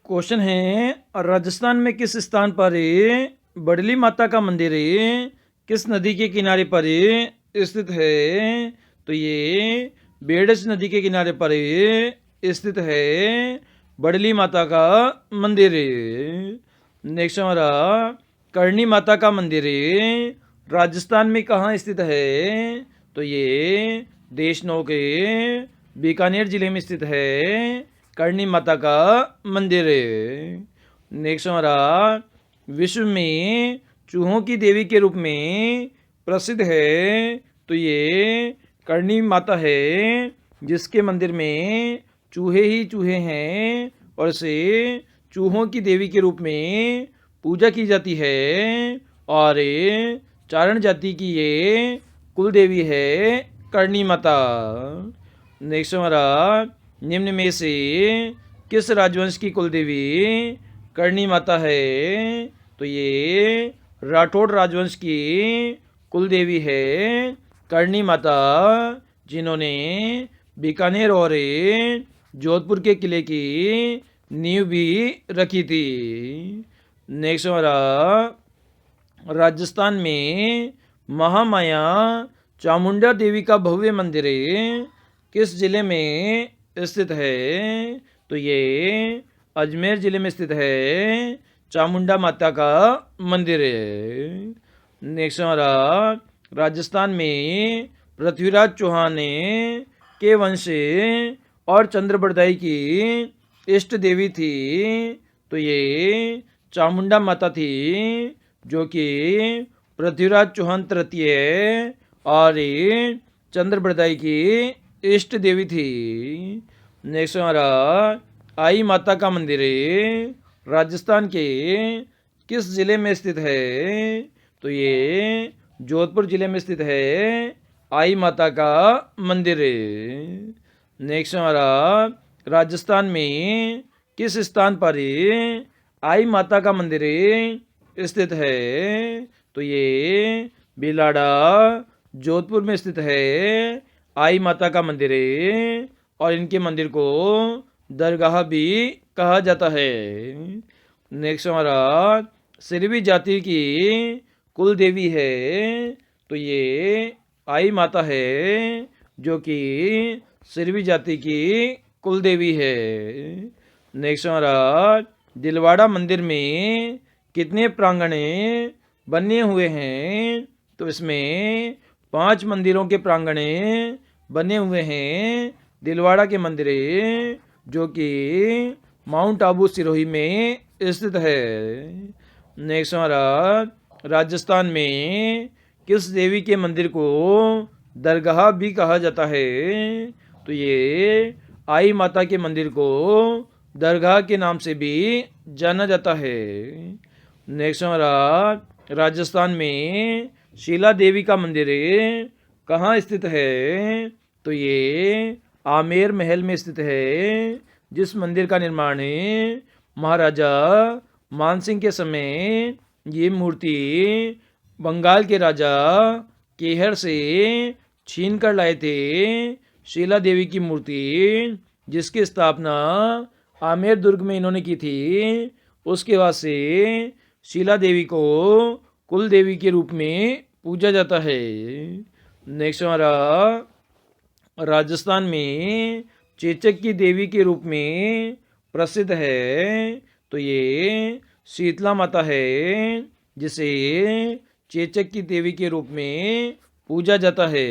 Question है, राजस्थान में किस स्थान पर बड़ली माता का मंदिर किस नदी के किनारे पर स्थित है? तो ये बेडस नदी के किनारे पर स्थित है बड़ली माता का मंदिर। नेक्स्ट हमारा करणी माता का मंदिर राजस्थान में कहाँ स्थित है? तो ये देशनोक के बीकानेर जिले में स्थित है करणी माता का मंदिर। नेक्स्ट हमारा विश्व में चूहों की देवी के रूप में प्रसिद्ध है। तो ये करणी माता है जिसके मंदिर में चूहे ही चूहे हैं और इसे चूहों की देवी के रूप में पूजा की जाती है। और चारण जाति की ये कुल देवी है करणी माता। नेक्स्ट हमारा निम्न में से किस राजवंश की कुल देवी करणी माता है? तो ये राठौड़ राजवंश की कुल देवी है करणी माता, जिन्होंने बीकानेर और जोधपुर के किले की नींव भी रखी थी। नेक्स्ट हमारा राजस्थान में महामाया चामुंडा देवी का भव्य मंदिर किस जिले में स्थित है? तो ये अजमेर जिले में स्थित है चामुंडा माता का मंदिर है। नेक्स्ट हमारा राजस्थान में पृथ्वीराज चौहान के वंश और चंद्रबरदाई की इष्ट देवी थी। तो ये चामुंडा माता थी जो कि पृथ्वीराज चौहान तृतीय और चंद्रबरदाई की इष्ट देवी थी। नेक्स्ट हमारा आई माता का मंदिर राजस्थान के किस जिले में स्थित है? तो ये जोधपुर जिले में स्थित है आई माता का मंदिर। नेक्स्ट हमारा राजस्थान में किस स्थान पर आई माता का मंदिर स्थित है? तो ये बिलाड़ा जोधपुर में स्थित है आई माता का मंदिर और इनके मंदिर को दरगाह भी कहा जाता है। नेक्स्ट हमारा सिरवी जाति की कुल देवी है। तो ये आई माता है जो कि सिरवी जाति की कुल देवी है। नेक्स्ट हमारा दिलवाड़ा मंदिर में कितने प्रांगण बने हुए हैं? तो इसमें 5 मंदिरों के प्रांगण बने हुए हैं दिलवाड़ा के मंदिर, जो कि माउंट आबू सिरोही में स्थित है। नेक्स्ट हमारा राजस्थान में किस देवी के मंदिर को दरगाह भी कहा जाता है? तो ये आई माता के मंदिर को दरगाह के नाम से भी जाना जाता है। नेक्स्ट हमारा राजस्थान में शीला देवी का मंदिर कहाँ स्थित है? तो ये आमेर महल में स्थित है, जिस मंदिर का निर्माण महाराजा मानसिंह के समय ये मूर्ति बंगाल के राजा केहर से छीन कर लाए थे। शीला देवी की मूर्ति जिसकी स्थापना आमेर दुर्ग में इन्होंने की थी, उसके बाद से शीला देवी को कुल देवी के रूप में पूजा जाता है। नेक्स्ट हमारा राजस्थान में चेचक की देवी के रूप में प्रसिद्ध है। तो ये शीतला माता है जिसे चेचक की देवी के रूप में पूजा जाता है।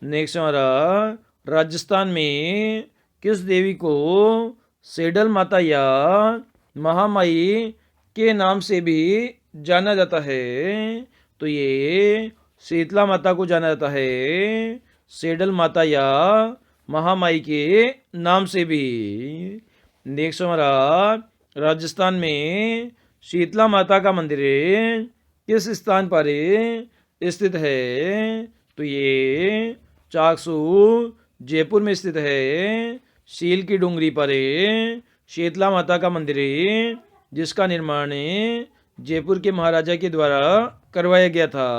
नेक्स्ट हमारा राजस्थान में किस देवी को सेडल माता या महामाई के नाम से भी जाना जाता है? तो ये शीतला माता को जाना जाता है सेडल माता या महामाई के नाम से भी। नेक्स्ट हमारा राजस्थान में शीतला माता का मंदिर किस स्थान पर स्थित है? तो ये चाकसू जयपुर में स्थित है शील की डूंगरी पर शीतला माता का मंदिर, जिसका निर्माण जयपुर के महाराजा के द्वारा करवाया गया था।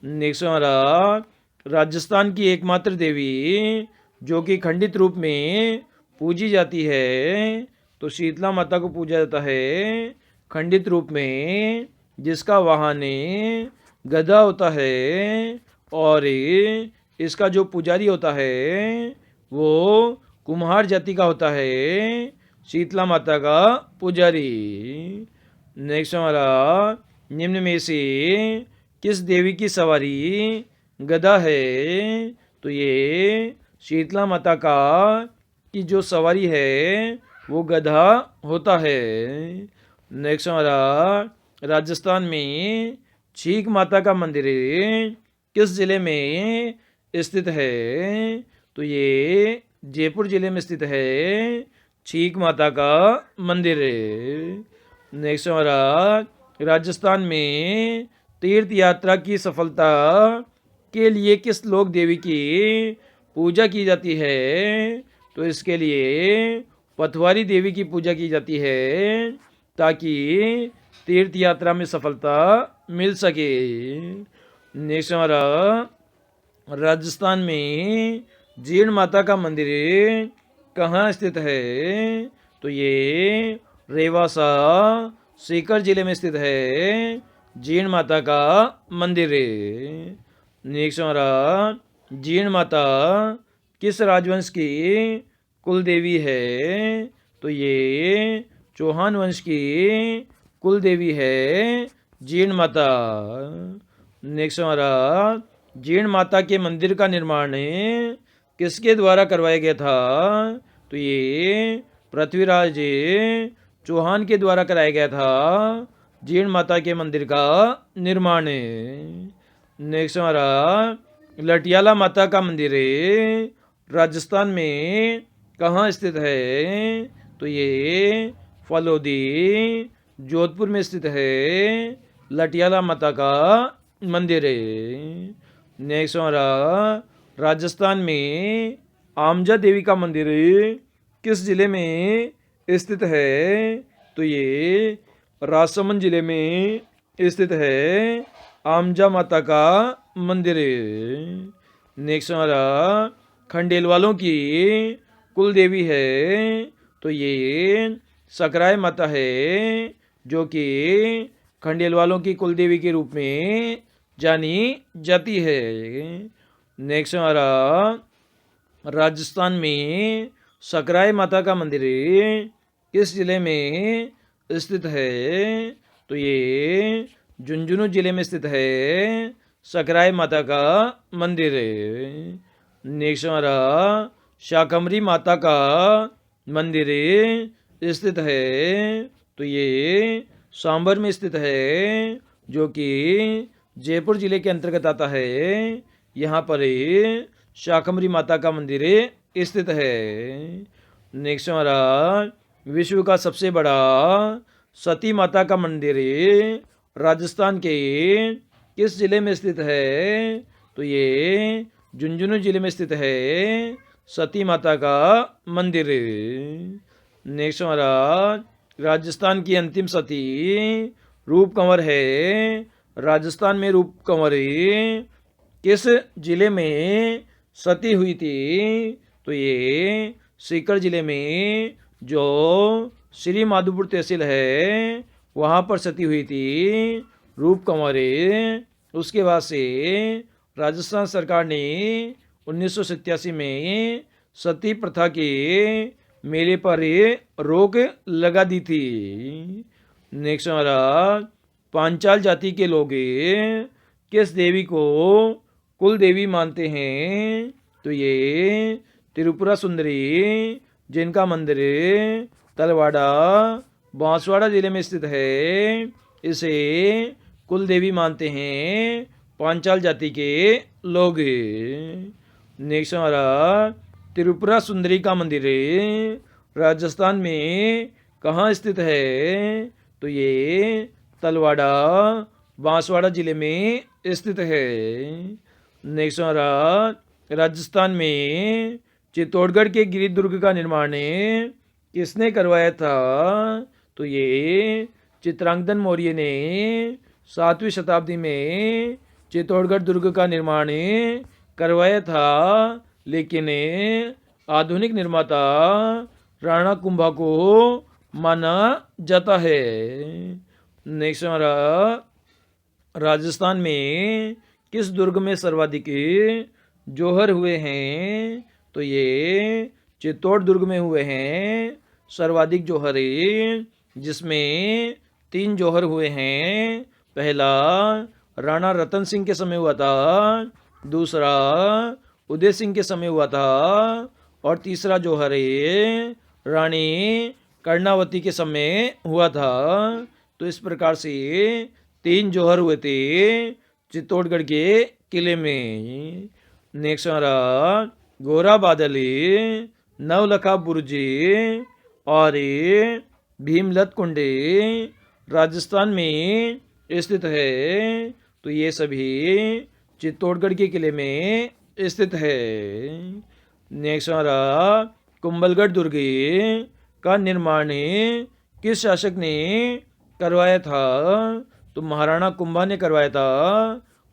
नेक्स्ट हमारा राजस्थान की एकमात्र देवी जो कि खंडित रूप में पूजी जाती है, तो शीतला माता को पूजा जाता है खंडित रूप में, जिसका वाहन गधा होता है और इसका जो पुजारी होता है वो कुम्हार जाति का होता है, शीतला माता का पुजारी। नेक्स्ट हमारा, निम्न में से किस देवी की सवारी गधा है? तो ये शीतला माता का की जो सवारी है वो गधा होता है। नेक्स्ट हमारा, राजस्थान में छीक माता का मंदिर किस जिले में स्थित है? तो ये जयपुर जिले में स्थित है छीक माता का मंदिर है। नेक्स्ट हमारा, राजस्थान में तीर्थ यात्रा की सफलता के लिए किस लोक देवी की पूजा की जाती है? तो इसके लिए पथवारी देवी की पूजा की जाती है ताकि तीर्थ यात्रा में सफलता मिल सके। नेक्स्ट हमारा, राजस्थान में जीर्ण माता का मंदिर कहाँ स्थित है? तो ये रेवासा सीकर जिले में स्थित है जीर्ण माता का मंदिर है। नेक्स्ट हमारा, जीर्ण माता किस राजवंश की कुल देवी है? तो ये चौहान वंश की कुल देवी है जीर्ण माता। नेक्स्ट हमारा, जीर्ण माता के मंदिर का निर्माण किसके द्वारा करवाया गया था? तो ये पृथ्वीराज चौहान के द्वारा कराया गया था जीर्ण माता के मंदिर का निर्माण। नेक्स्ट हमारा, लटियाला माता का मंदिर राजस्थान में कहाँ स्थित है? तो ये फलोदी जोधपुर में स्थित है लटियाला माता का मंदिर है। नेक्स्ट हमारा, राजस्थान में आमजा देवी का मंदिर किस जिले में स्थित है? तो ये राजसमंद जिले में स्थित है आमजा माता का मंदिर है। नेक्स्ट हमारा, खंडेल वालों की कुल देवी है? तो ये सकराय माता है जो कि खंडेल वालों की कुल देवी के रूप में जानी जाती है। नेक्स्ट हमारा, राजस्थान में सकराय माता का मंदिर किस जिले में स्थित है? तो ये झुंझुनू जिले में स्थित है सकराय माता का मंदिर है। नेक्स्ट हमारा, शाकंभरी माता का मंदिर स्थित है? तो ये सांबर में स्थित है जो कि जयपुर जिले के अंतर्गत आता है। यहाँ पर शाकंभरी माता का मंदिर स्थित है। नेक्स्ट हमारा, विश्व का सबसे बड़ा सती माता का मंदिर राजस्थान के किस जिले में स्थित है? तो ये झुंझुनू जिले में स्थित है सती माता का मंदिर। नेक्स्ट हमारा, राजस्थान की अंतिम सती रूप कंवर है। राजस्थान में रूप कंवर किस जिले में सती हुई थी? तो ये सीकर जिले में जो श्री माधोपुर तहसील है वहाँ पर सती हुई थी रूप कंवर। उसके बाद से राजस्थान सरकार ने 1987 में सती प्रथा के मेले पर रोक लगा दी थी। नेक्स्ट हमारा, पांचाल जाति के लोग किस देवी को कुल देवी मानते हैं? तो ये त्रिपुरा सुंदरी जिनका मंदिर तलवाड़ा बांसवाड़ा जिले में स्थित है, इसे कुल देवी मानते हैं पांचाल जाति के लोग। नेक्स्ट हमारा, त्रिपुरा सुंदरी का मंदिर राजस्थान में कहाँ स्थित है? तो ये तलवाड़ा बांसवाड़ा जिले में स्थित है। नेक्स्ट हमारा, राजस्थान में चित्तौड़गढ़ के गिरि दुर्ग का निर्माण किसने करवाया था? तो ये चित्रांगदन मौर्य ने 7वीं शताब्दी में चित्तौड़गढ़ दुर्ग का निर्माण करवाया था, लेकिन आधुनिक निर्माता राणा कुंभा को माना जाता है। नेक्स्ट हमारा, राजस्थान में किस दुर्ग में सर्वाधिक जौहर हुए हैं? तो ये चित्तौड़ दुर्ग में हुए हैं सर्वाधिक जौहर, जिसमें 3 जौहर हुए हैं। पहला राणा रतन सिंह के समय हुआ था, दूसरा उदय सिंह के समय हुआ था, और तीसरा जौहर रानी कर्णावती के समय हुआ था। तो इस प्रकार से 3 जौहर हुए थे चित्तौड़गढ़ के किले में। नेक्स्ट हमारा, गोरा बादल, नवलखा बुर्ज और भीमलत कुंड राजस्थान में स्थित है। तो ये सभी चित्तौड़गढ़ के किले में स्थित है। नेक्स्ट हमारा, कुंभलगढ़ दुर्ग का निर्माण किस शासक ने करवाया था? तो महाराणा कुंभा ने करवाया था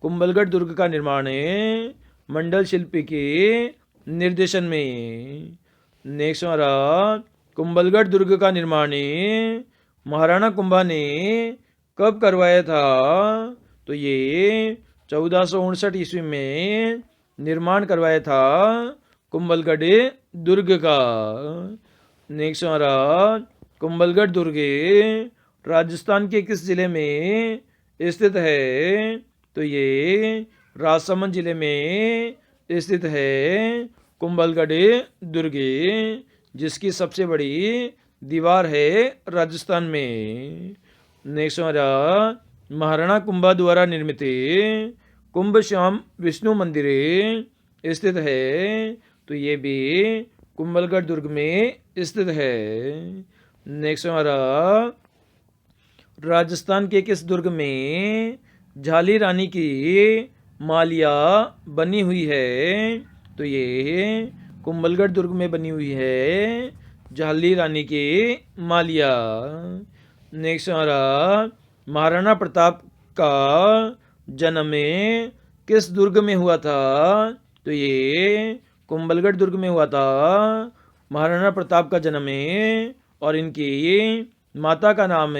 कुंभलगढ़ दुर्ग का निर्माण मंडल शिल्पी के निर्देशन में। नेक्स्ट हमारा, कुंभलगढ़ दुर्ग का निर्माण महाराणा कुंभा ने कब करवाया था? तो ये 1459 ईस्वी में निर्माण करवाया था कुंभलगढ़ दुर्ग का। नेक्स्ट हमारा, कुंभलगढ़ दुर्ग राजस्थान के किस जिले में स्थित है? तो ये राजसमंद जिले में स्थित है कुंभलगढ़ दुर्ग, जिसकी सबसे बड़ी दीवार है राजस्थान में। नेक्स्ट हमारा, महाराणा कुंभा द्वारा निर्मित कुंभ श्याम विष्णु मंदिर स्थित है। तो ये भी कुंभलगढ़ दुर्ग में स्थित है। नेक्स्ट हमारा, राजस्थान के किस दुर्ग में झाली रानी की मालिया बनी हुई है? तो ये कुंभलगढ़ दुर्ग में बनी हुई है झाली रानी की मालिया। नेक्स्ट हमारा, महाराणा प्रताप का जन्म किस दुर्ग में हुआ था? तो ये कुंभलगढ़ दुर्ग में हुआ था महाराणा प्रताप का जन्म, और इनकी माता का नाम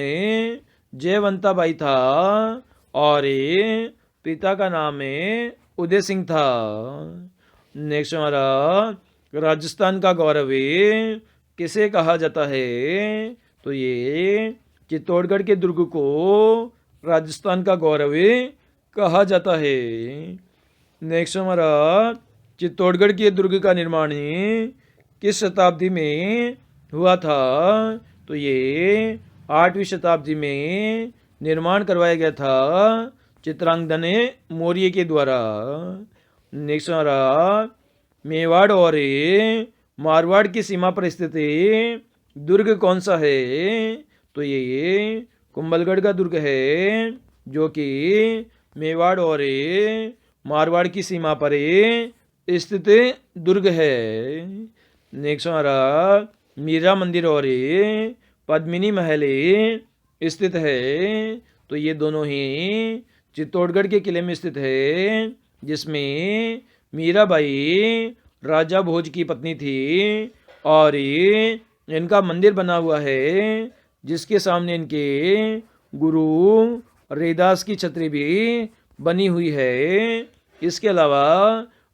जयवंता बाई था और पिता का नाम उदय सिंह था। नेक्स्ट हमारा, राजस्थान का गौरव किसे कहा जाता है? तो ये चित्तौड़गढ़ के दुर्ग को राजस्थान का गौरव कहा जाता है। नेक्स्ट हमारा, चित्तौड़गढ़ के दुर्ग का निर्माण किस शताब्दी में हुआ था? तो ये 8वीं शताब्दी में निर्माण करवाया गया था चित्रांगदन मौर्य के द्वारा। नेक्स्ट हमारा, मेवाड़ और मारवाड़ की सीमा पर स्थित दुर्ग कौन सा है? तो ये कुंभलगढ़ का दुर्ग है, जो कि मेवाड़ और मारवाड़ की सीमा पर स्थित दुर्ग है। नेक्स्ट हमारा, मीरा मंदिर और पद्मिनी महल स्थित है। तो ये दोनों ही चित्तौड़गढ़ के किले में स्थित है, जिसमें मीराबाई राजा भोज की पत्नी थी, और इनका मंदिर बना हुआ है, जिसके सामने इनके गुरु रैदास की छतरी भी बनी हुई है। इसके अलावा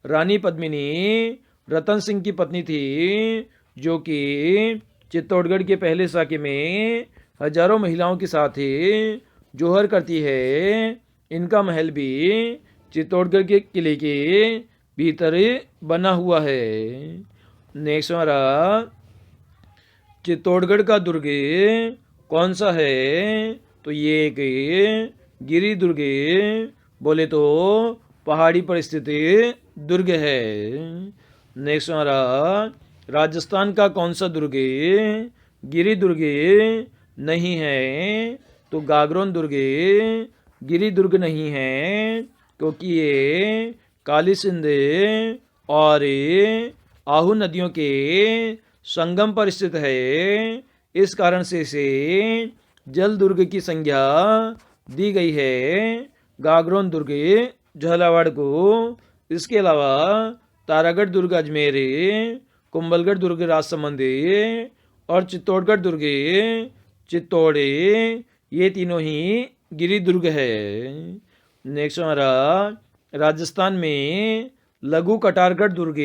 रानी पद्मिनी रतन सिंह की पत्नी थी, जो कि चित्तौड़गढ़ के पहले साके में हजारों महिलाओं के साथ जौहर करती है। इनका महल भी चित्तौड़गढ़ के किले के भीतर बना हुआ है। नेक्स्ट हमारा, चित्तौड़गढ़ का दुर्ग कौन सा है? तो ये एक गिरी दुर्ग बोले तो पहाड़ी पर स्थित दुर्ग है। नेक्स्ट हमारा, राजस्थान का कौन सा दुर्ग गिरी दुर्ग नहीं है? तो गागरोन दुर्ग गिरी दुर्ग नहीं है, क्योंकि ये काली सिंध और आहू नदियों के संगम पर स्थित है। इस कारण से इसे जल दुर्ग की संज्ञा दी गई है, गागरोन दुर्ग झालावाड़ को। इसके अलावा तारागढ़ दुर्ग अजमेर, कुंभलगढ़ दुर्ग राजसमंद और चित्तौड़गढ़ दुर्ग चित्तौड़ ये तीनों ही गिरि दुर्ग है। नेक्स्ट हमारा राजस्थान में लघु कटारगढ़ दुर्ग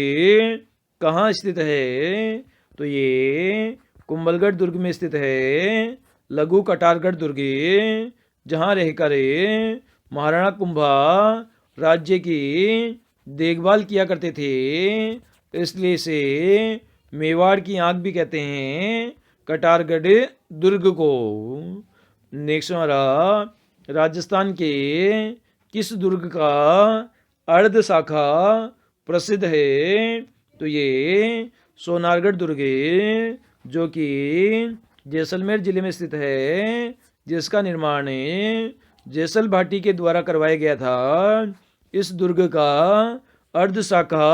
कहाँ स्थित है? तो ये कुंभलगढ़ दुर्ग में स्थित है लघु कटारगढ़ दुर्ग, जहाँ रहकर महाराणा कुंभा राज्य की देखभाल किया करते थे, इसलिए इसे मेवाड़ की आंख भी कहते हैं कटारगढ़ दुर्ग को। नेक्स्ट हमारा राजस्थान के किस दुर्ग का अर्ध शाखा प्रसिद्ध है? तो ये सोनारगढ़ दुर्ग जो कि जैसलमेर जिले में स्थित है, जिसका निर्माण जैसल भाटी के द्वारा करवाया गया था। इस दुर्ग का अर्ध शाखा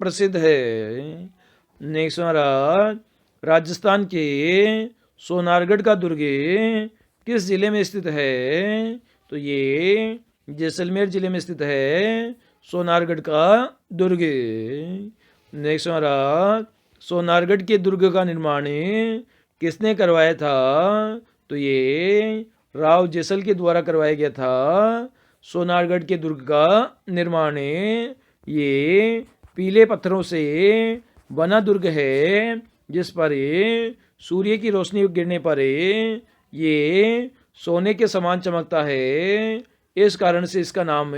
प्रसिद्ध है। नेक्स्ट हमारा राजस्थान के सोनारगढ़ का दुर्ग किस जिले में स्थित है? तो ये जैसलमेर जिले में स्थित है सोनारगढ़ का दुर्ग। नेक्स्ट हमारा सोनारगढ़ के दुर्ग का निर्माण किसने करवाया था? तो ये राव जैसल के द्वारा करवाया गया था। सोनारगढ़ के दुर्ग का निर्माण ये पीले पत्थरों से बना दुर्ग है, जिस पर सूर्य की रोशनी गिरने पर ये सोने के समान चमकता है। इस कारण से इसका नाम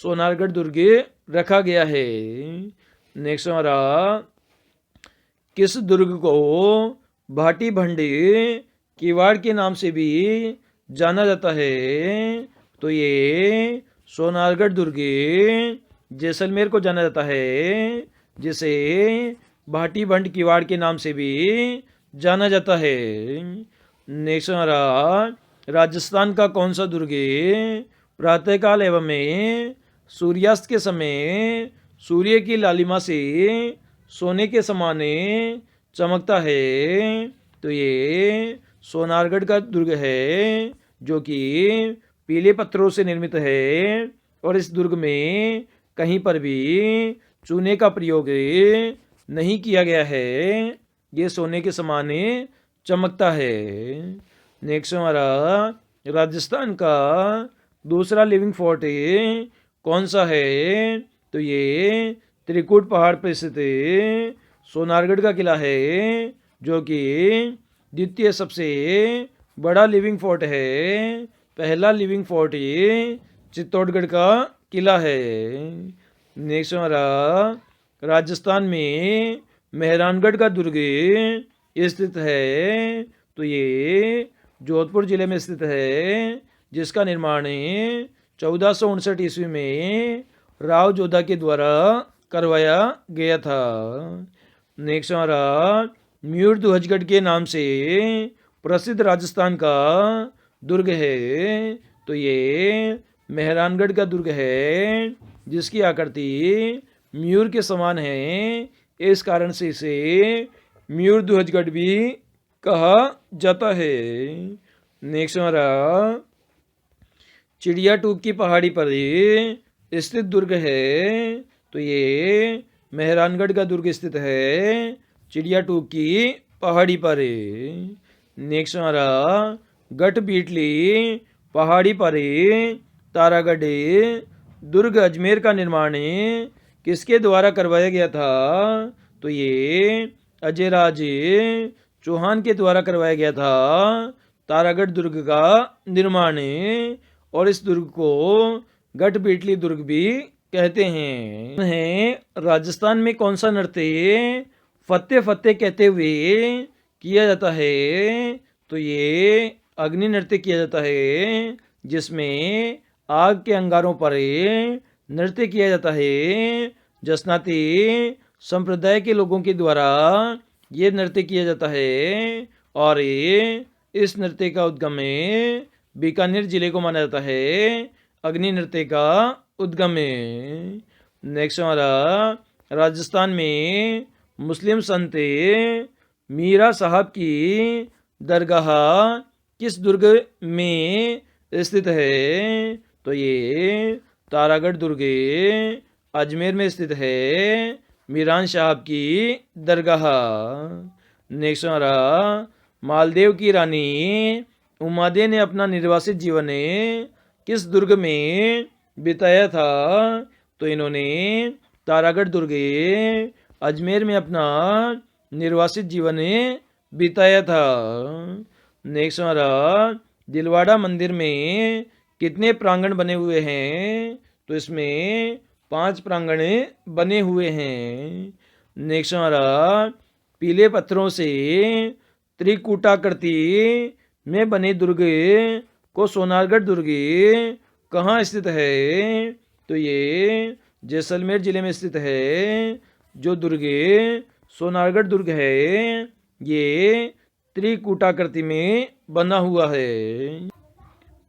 सोनारगढ़ दुर्ग रखा गया है। नेक्स्ट हमारा किस दुर्ग को भाटी भंडी किवाड़ के नाम से भी जाना जाता है? तो ये सोनारगढ़ दुर्ग जैसलमेर को जाना जाता है, जिसे भाटी भंड किवाड़ के नाम से भी जाना जाता है। नेक्स्ट हमारा राजस्थान का कौन सा दुर्ग प्रातःकाल एवं सूर्यास्त के समय सूर्य की लालिमा से सोने के समान चमकता है? तो ये सोनारगढ़ का दुर्ग है, जो कि पीले पत्थरों से निर्मित है, और इस दुर्ग में कहीं पर भी चूने का प्रयोग नहीं किया गया है। ये सोने के समान चमकता है। नेक्स्ट हमारा राजस्थान का दूसरा लिविंग फोर्ट कौन सा है? तो ये त्रिकुट पहाड़ पर स्थित सोनारगढ़ का किला है, जो कि द्वितीय सबसे बड़ा लिविंग फोर्ट है। पहला लिविंग फोर्ट चित्तौड़गढ़ का किला है। नेक्स्ट हमारा राजस्थान में मेहरानगढ़ का दुर्ग स्थित है। तो ये जोधपुर जिले में स्थित है, जिसका निर्माण 1459 ईस्वी में राव जोधा के द्वारा करवाया गया था। नेक्स्ट हमारा म्यूर दुहजगढ़ के नाम से प्रसिद्ध राजस्थान का दुर्ग है। तो ये मेहरानगढ़ का दुर्ग है, जिसकी आकृति म्यूर के समान है। इस कारण से इसे म्यूर दुहजगढ़ भी कहा जाता है। नेक्स्ट हमारा चिड़िया टूप की पहाड़ी पर स्थित दुर्ग है। तो ये मेहरानगढ़ का दुर्ग स्थित है चिड़िया टूप की पहाड़ी पर। नेक्स्ट हमारा गढ़ बीटली पहाड़ी पर तारागढ़ दुर्ग अजमेर का निर्माण किसके द्वारा करवाया गया था? तो ये अजयराज चौहान के द्वारा करवाया गया था तारागढ़ दुर्ग का निर्माण, और इस दुर्ग को गढ़ बीटली दुर्ग भी कहते हैं। राजस्थान में कौन सा नृत्य फतेह फतेह कहते हुए किया जाता है? तो ये अग्नि नृत्य किया जाता है, जिसमें आग के अंगारों पर नृत्य किया जाता है। जसनाती संप्रदाय के लोगों के द्वारा ये नृत्य किया जाता है, और इस नृत्य का उद्गम बीकानेर जिले को माना जाता है अग्नि नृत्य का उद्गम। नेक्स्ट हमारा राजस्थान में मुस्लिम संत मीरा साहब की दरगाह किस दुर्ग में स्थित है? तो ये तारागढ़ दुर्ग अजमेर में स्थित है मीरान साहब की दरगाह। नेक्स्ट हमारा मालदेव की रानी उमादे ने अपना निर्वासित जीवन किस दुर्ग में बिताया था? तो इन्होंने तारागढ़ दुर्ग अजमेर में अपना निर्वासित जीवन बिताया था। नेक्स्ट हमारा दिलवाड़ा मंदिर में कितने प्रांगण बने हुए हैं? तो इसमें 5 प्रांगण बने हुए हैं। नेक्स्ट हमारा पीले पत्थरों से त्रिकूटाकृति में बने दुर्ग को सोनारगढ़ दुर्ग कहाँ स्थित है? तो ये जैसलमेर जिले में स्थित है। जो दुर्ग सोनारगढ़ दुर्ग है ये त्रिकूटाकृति में बना हुआ है।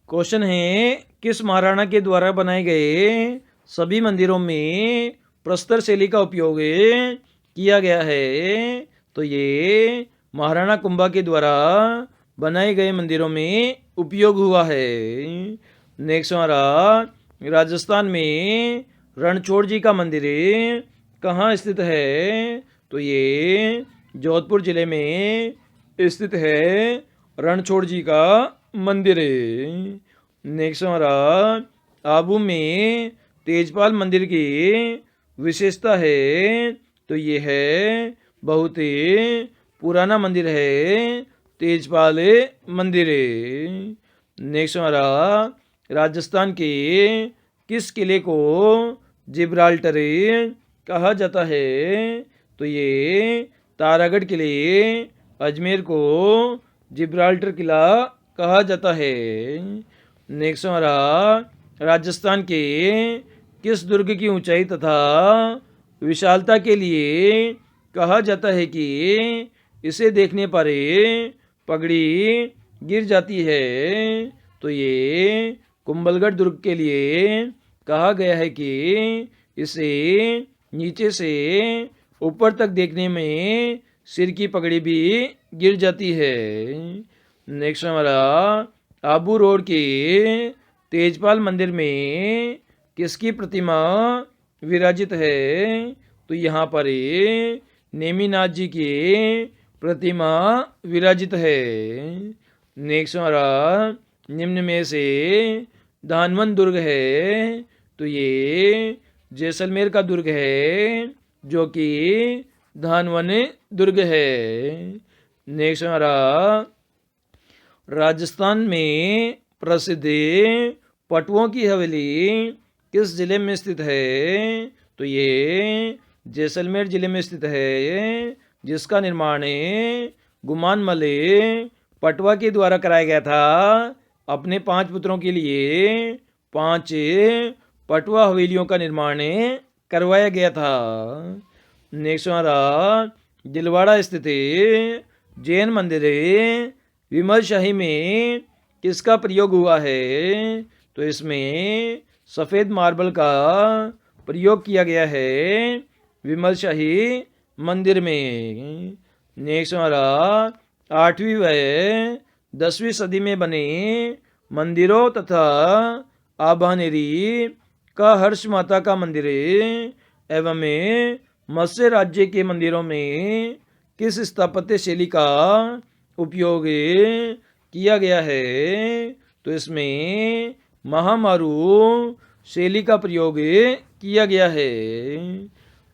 क्वेश्चन है किस महाराणा के द्वारा बनाए गए सभी मंदिरों में प्रस्तर शैली का उपयोग किया गया है? तो ये महाराणा कुंभा के द्वारा बनाए गए मंदिरों में उपयोग हुआ है। नेक्स्ट हमारा राजस्थान में रणछोड़ जी का मंदिर कहाँ स्थित है? तो ये जोधपुर जिले में स्थित है रणछोड़ जी का मंदिर है। नेक्स्ट हमारा आबू में तेजपाल मंदिर की विशेषता है? तो ये है बहुत ही पुराना मंदिर है तेजपाल मंदिर। नेक्स्ट हमारा राजस्थान के किस किले को जिब्राल्टर कहा जाता है? तो ये तारागढ़ किले अजमेर को जिब्राल्टर किला कहा जाता है। नेक्स्ट हमारा राजस्थान के किस दुर्ग की ऊंचाई तथा विशालता के लिए कहा जाता है कि इसे देखने पर पगड़ी गिर जाती है? तो ये कुंभलगढ़ दुर्ग के लिए कहा गया है कि इसे नीचे से ऊपर तक देखने में सिर की पगड़ी भी गिर जाती है। नेक्स्ट हमारा आबू रोड के तेजपाल मंदिर में किसकी प्रतिमा विराजित है? तो यहाँ पर नेमिनाथ जी की प्रतिमा विराजित है। नेक्स्ट हमारा निम्न में से धानवन दुर्ग है? तो ये जैसलमेर का दुर्ग है जो कि धानवन दुर्ग है। नेक्स्ट हमारा राजस्थान में प्रसिद्ध पटुओं की हवेली किस जिले में स्थित है? तो ये जैसलमेर जिले में स्थित है जिसका निर्माण गुमानमल पटवा के द्वारा कराया गया था। अपने 5 पुत्रों के लिए 5 पटवा हवेलियों का निर्माण करवाया गया था। नेक्स्ट हमारा दिलवाड़ा स्थित जैन मंदिर विमल शाही में किसका प्रयोग हुआ है? तो इसमें सफ़ेद मार्बल का प्रयोग किया गया है विमल शाही मंदिर में। नेक्स्ट हमारा 8वीं व 10वीं सदी में बने मंदिरों तथा आभानेरी का हर्ष माता का मंदिर एवं मत्स्य राज्य के मंदिरों में किस स्थापत्य शैली का उपयोग किया गया है? तो इसमें महामारू शैली का प्रयोग किया गया है।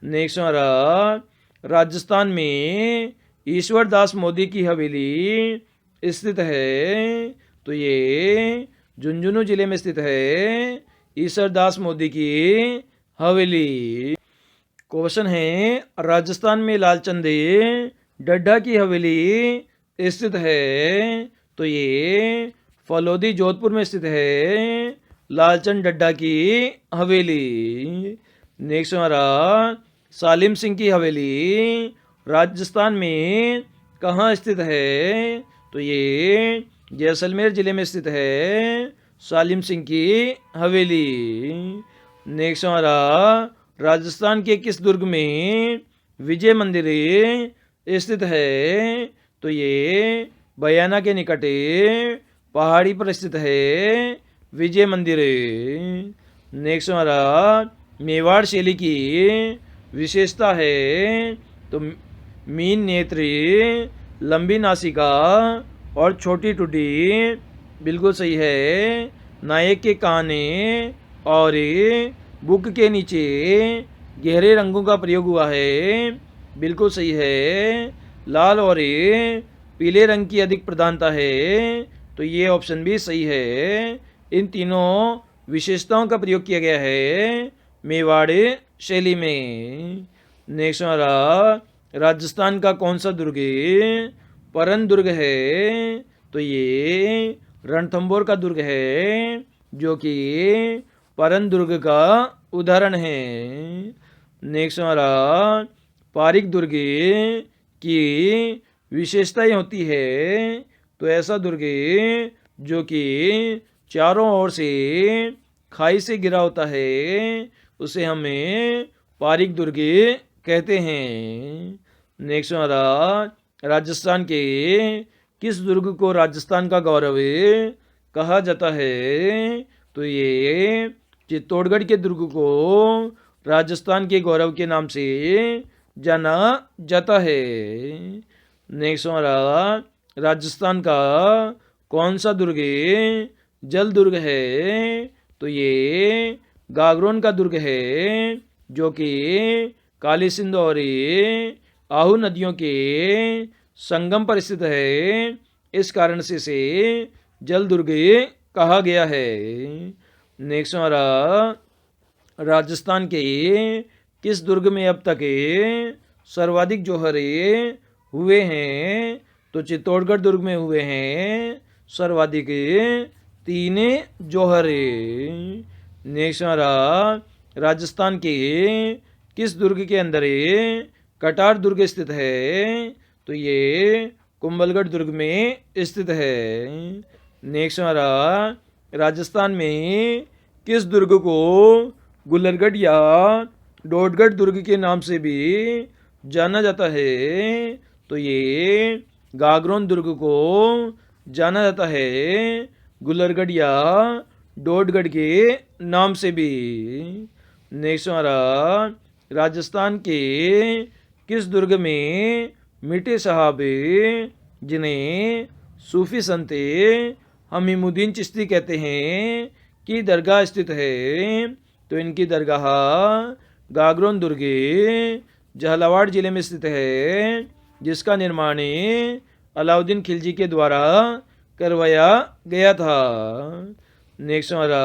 नेक्स्ट हमारा राजस्थान में ईश्वर दास मोदी की हवेली स्थित है? तो ये झुंझुनू जिले में स्थित है ईश्वर दास मोदी की हवेली। क्वेश्चन है राजस्थान में लालचंद डड्डा की हवेली स्थित है? तो ये फलोदी जोधपुर में स्थित है लालचंद डड्डा की हवेली। नेक्स्ट हमारा सालिम सिंह की हवेली राजस्थान में कहाँ स्थित है? तो ये जैसलमेर जिले में स्थित है सालिम सिंह की हवेली। नेक्स्ट हमारा राजस्थान के किस दुर्ग में विजय मंदिर स्थित है? तो ये बयाना के निकट पहाड़ी पर स्थित है विजय मंदिर। नेक्स्ट हमारा मेवाड़ शैली की विशेषता है? तो मीन नेत्र लंबी नासिका और छोटी टुडी, बिल्कुल सही है। नायक के कान और बुक के नीचे गहरे रंगों का प्रयोग हुआ है, बिल्कुल सही है। लाल और पीले रंग की अधिक प्रधानता है, तो ये ऑप्शन भी सही है। इन तीनों विशेषताओं का प्रयोग किया गया है मेवाड़ शैली में। नेक्स्ट हमारा, राजस्थान का कौन सा दुर्ग परन दुर्ग है? तो ये रणथंभौर का दुर्ग है, जो कि परन दुर्ग का उदाहरण है। नेक्स्ट हमारा, पारिक दुर्ग की विशेषताएं होती है। तो ऐसा दुर्ग जो कि चारों ओर से खाई से घिरा होता है, उसे हमें पारिक दुर्ग कहते हैं। नेक्स्ट हमारा, राजस्थान के किस दुर्ग को राजस्थान का गौरव कहा जाता है? तो ये चित्तौड़गढ़ के दुर्ग को राजस्थान के गौरव के नाम से जाना जाता है। नेक्स्ट हमारा, राजस्थान का कौन सा दुर्ग जल दुर्ग है? तो ये गागरोन का दुर्ग है, जो कि काली सिंध और आहू नदियों के संगम पर स्थित है। इस कारण से इसे जल दुर्ग कहा गया है। नेक्स्ट हमारा, राजस्थान के किस दुर्ग में अब तक सर्वाधिक जौहर हुए हैं? तो चित्तौड़गढ़ दुर्ग में हुए हैं सर्वाधिक 3 जौहर। नेक्स्ट हमारा, राजस्थान के किस दुर्ग के अंदर कटार दुर्ग स्थित है? तो ये कुंभलगढ़ दुर्ग में स्थित है। नेक्स्ट हमारा, राजस्थान में किस दुर्ग को गुलरगढ़ या डोडगढ़ दुर्ग के नाम से भी जाना जाता है? तो ये गागरोन दुर्ग को जाना जाता है गुलरगढ़ या डोडगढ़ के नाम से भी। नेक्स्ट हमारा, राजस्थान के किस दुर्ग में मिटे साहब, जिन्हें सूफी संत हमीमुद्दीन चिश्ती कहते हैं, की दरगाह स्थित है? तो इनकी दरगाह गागरोन दुर्ग झालावाड़ जिले में स्थित है, जिसका निर्माण अलाउद्दीन खिलजी के द्वारा करवाया गया था। नेक्स्ट हमारा,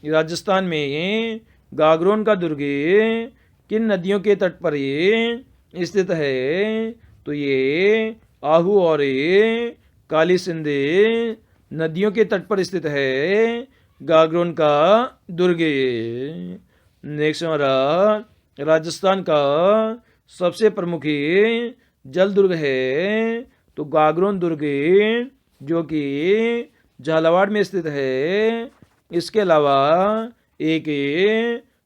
राजस्थान में गागरोन का दुर्ग किन नदियों के तट पर स्थित है? तो ये आहू और काली सिंध नदियों के तट पर स्थित है गागरोन का दुर्ग। नेक्स्ट हमारा, राजस्थान का सबसे प्रमुख जल दुर्ग है? तो गागरोन दुर्ग, जो कि झालावाड़ में स्थित है। इसके अलावा एक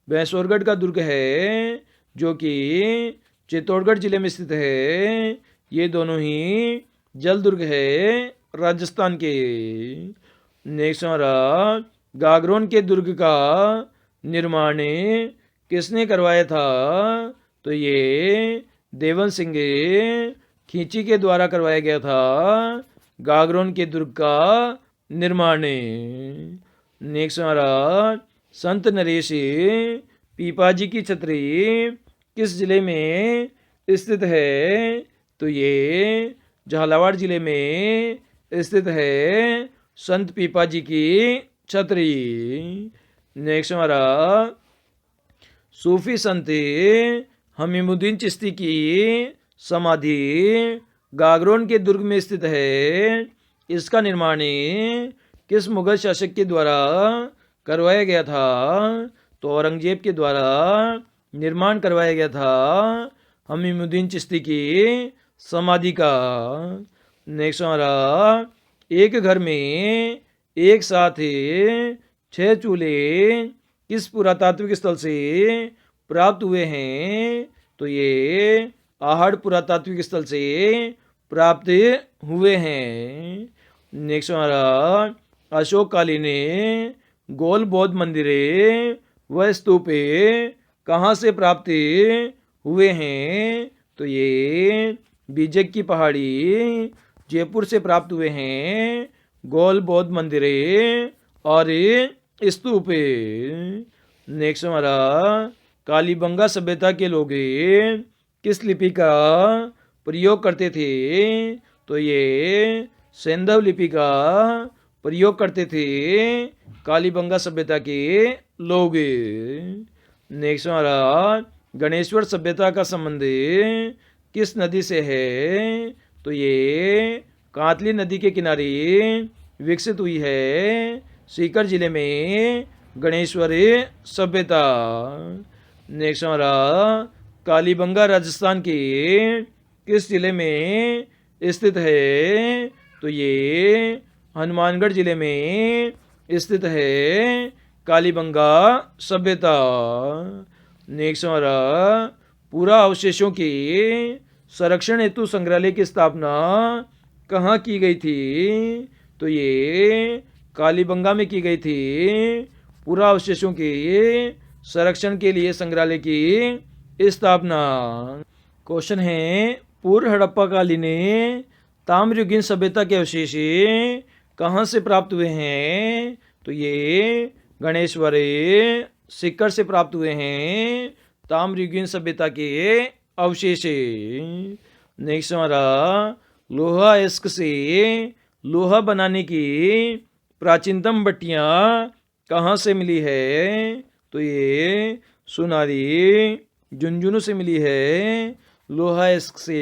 भैंसौरगढ़ का दुर्ग है, जो कि चित्तौड़गढ़ जिले में स्थित है। ये दोनों ही जल दुर्ग है राजस्थान के। नेक्स्ट हमारा, गागरोन के दुर्ग का निर्माण किसने करवाया था? तो ये देवन सिंह खींची के द्वारा करवाया गया था गागरोन के दुर्ग का निर्माण। नेक्स्ट हमारा, संत नरेश पीपाजी की छतरी किस जिले में स्थित है? तो ये झालावाड़ जिले में स्थित है संत पीपाजी की छतरी। नेक्स्ट हमारा, सूफी संत हमीमुद्दीन चिश्ती की समाधि गागरोन के दुर्ग में स्थित है। इसका निर्माण किस मुगल शासक के द्वारा करवाया गया था? तो औरंगजेब के द्वारा निर्माण करवाया गया था हमीमुद्दीन चिश्ती की समाधि का। नेक्स्ट हमारा, एक घर में एक साथ 6 चूल्हे किस पुरातात्विक स्थल से प्राप्त हुए हैं? तो ये आहड़ पुरातात्विक स्थल से प्राप्त हुए हैं। नेक्स्ट हमारा, अशोककालीन गोल बौद्ध मंदिर व स्तूप कहाँ से प्राप्त हुए हैं? तो ये बीजक की पहाड़ी, जयपुर से प्राप्त हुए हैं गोल बौद्ध मंदिरें और स्तूप। नेक्स्ट हमारा, कालीबंगा सभ्यता के लोग किस लिपि का प्रयोग करते थे? तो ये सैंधव लिपि का प्रयोग करते थे कालीबंगा सभ्यता के लोग। नेक्स्ट हमारा, गणेश्वर सभ्यता का संबंध किस नदी से है? तो ये कांतली नदी के किनारे विकसित हुई है सीकर जिले में गणेश्वर सभ्यता। नेक्स्ट हमारा, कालीबंगा राजस्थान के किस जिले में स्थित है? तो ये हनुमानगढ़ जिले में स्थित है कालीबंगा सभ्यता। नेक्स्ट हमारा, पूरा अवशेषों के संरक्षण हेतु संग्रहालय की स्थापना कहाँ की गई थी? तो ये कालीबंगा में की गई थी। पूरा अवशेषों के संरक्षण के लिए संग्रहालय की स्थापना। क्वेश्चन है, पूर्व हड़प्पा कालीन ताम्रयुगीन सभ्यता के अवशेष कहाँ से प्राप्त हुए हैं? तो ये गणेश्वर सीकर से प्राप्त हुए हैं ताम्रयुगीन सभ्यता के अवशेष। नेक्स्ट हमारा, लोहा अयस्क से लोहा बनाने की प्राचीनतम भट्टियाँ कहाँ से मिली है? तो ये सुनारी झुंझुनू से मिली है लोहा अयस्क से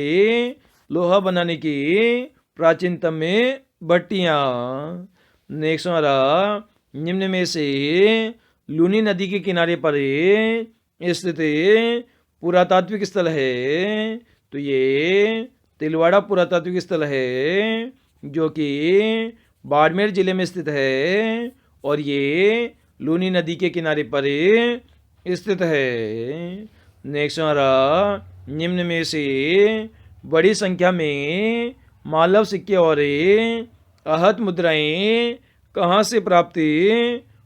लोहा बनाने की प्राचीनतम भट्टियाँ। नेक्स्ट हमारा, निम्न में से लूनी नदी के किनारे पर स्थित पुरातात्विक स्थल है? तो ये तिलवाड़ा पुरातात्विक स्थल है जो कि बाड़मेर जिले में स्थित है और ये लूनी नदी के किनारे पर स्थित है। नेक्स्ट हमारा, निम्न में से बड़ी संख्या में मालव सिक्के और आहत मुद्राएं कहाँ से प्राप्त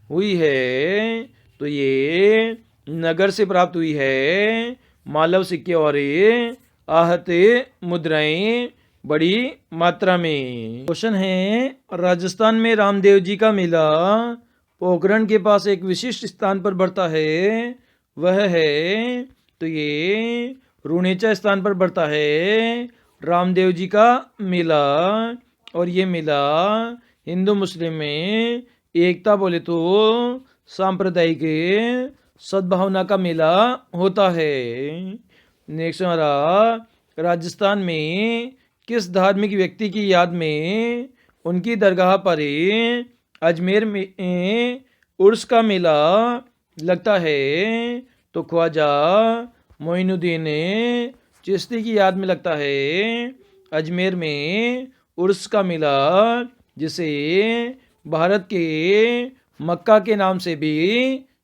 हुई है? तो ये नगर से प्राप्त हुई है मालव सिक्के और आहत मुद्राएं बड़ी मात्रा में। क्वेश्चन है, राजस्थान में रामदेव जी का मेला पोखरण के पास एक विशिष्ट स्थान पर बढ़ता है, वह है? तो ये रुणेचा स्थान पर बढ़ता है रामदेव जी का मेला। और ये मेला हिंदू मुस्लिम में एकता बोले तो सांप्रदायिक सद्भावना का मेला होता है। नेक्स्ट हमारा, राजस्थान में किस धार्मिक व्यक्ति की याद में उनकी दरगाह पर अजमेर में उर्स का मेला लगता है? तो ख्वाजा मोइनुद्दीन चिश्ती की याद में लगता है अजमेर में उर्स का मेला, जिसे भारत के मक्का के नाम से भी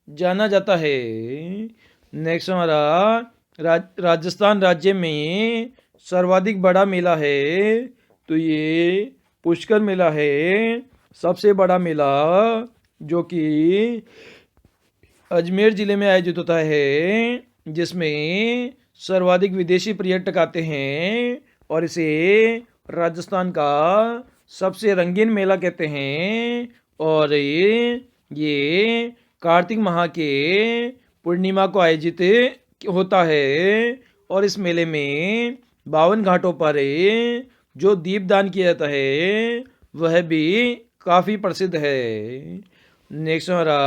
जाना जाता है। नेक्स्ट हमारा, राजस्थान राज्य में सर्वाधिक बड़ा मेला है? तो ये पुष्कर मेला है सबसे बड़ा मेला, जो कि अजमेर ज़िले में आयोजित होता है, जिसमें सर्वाधिक विदेशी पर्यटक आते हैं और इसे राजस्थान का सबसे रंगीन मेला कहते हैं। और ये कार्तिक माह के पूर्णिमा को आयोजित होता है और इस मेले में 52 घाटों पर जो दीपदान किया जाता है वह भी काफ़ी प्रसिद्ध है। नेक्स्ट हमारा,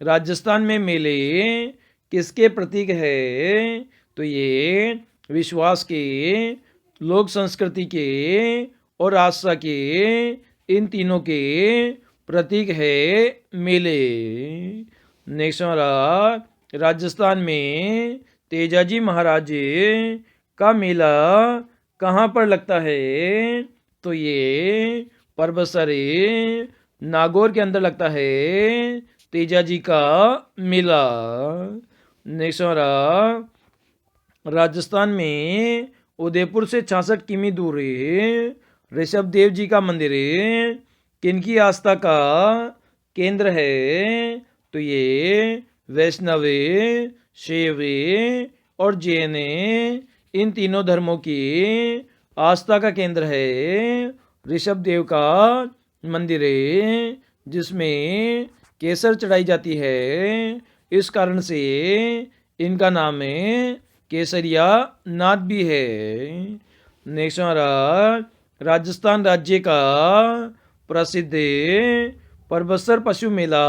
राजस्थान में मेले किसके प्रतीक है? तो ये विश्वास के, लोक संस्कृति के और आस्था के, इन तीनों के प्रतीक है मेले। नेक्स्ट हमारा, राजस्थान में तेजाजी महाराज का मेला कहाँ पर लगता है? तो ये परबसर नागौर के अंदर लगता है तेजाजी का मेला। नेक्स्ट हमारा, राजस्थान में उदयपुर से 66 किमी दूर ऋषभ देव जी का मंदिर किनकी आस्था का केंद्र है? तो ये वैष्णव, शैव और जैन इन तीनों धर्मों की आस्था का केंद्र है। ऋषभ देव का मंदिर है जिसमें केसर चढ़ाई जाती है। इस कारण से इनका नाम है केसरिया नाथ भी है। नेक्स्ट हमारा राजस्थान राज्य का प्रसिद्ध परबसर पशु मेला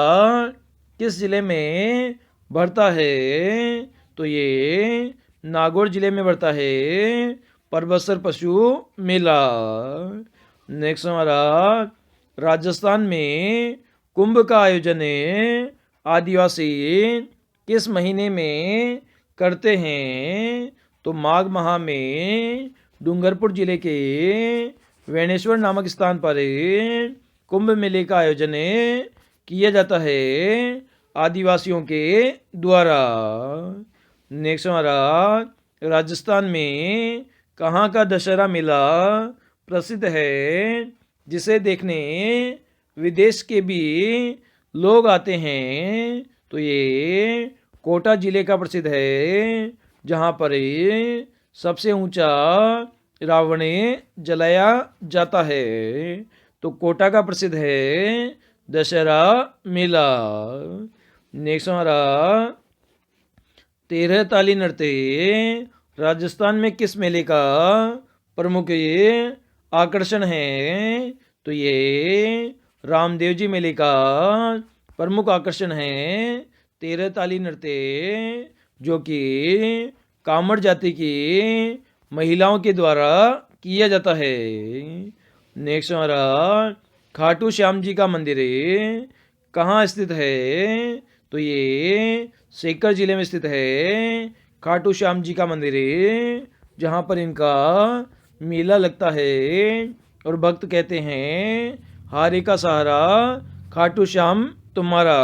किस जिले में बढ़ता है? तो ये नागौर जिले में बढ़ता है परबसर पशु मेला। नेक्स्ट हमारा राजस्थान में कुंभ का आयोजन आदिवासी किस महीने में करते हैं? तो माघ माह में डूंगरपुर जिले के वेणेश्वर नामक स्थान पर कुंभ मेले का आयोजन किया जाता है आदिवासियों के द्वारा। नेक्स्ट हमारा राजस्थान में कहाँ का दशहरा मेला प्रसिद्ध है जिसे देखने विदेश के भी लोग आते हैं? तो ये कोटा जिले का प्रसिद्ध है जहाँ पर सबसे ऊंचा रावण जलाया जाता है। तो कोटा का प्रसिद्ध है दशहरा मेला। नेक्स्ट हमारा 13 ताली नृत्य राजस्थान में किस मेले का प्रमुख आकर्षण है? तो ये रामदेव जी मेले का प्रमुख आकर्षण है 13 ताली नृत्य, जो कि कामड़ जाति की महिलाओं के द्वारा किया जाता है। नेक्स्ट हमारा खाटू श्याम जी का मंदिर कहाँ स्थित है? तो ये सीकर जिले में स्थित है खाटू श्याम जी का मंदिर जहाँ पर इनका मेला लगता है और भक्त कहते हैं हारे का सहारा खाटू श्याम तुम्हारा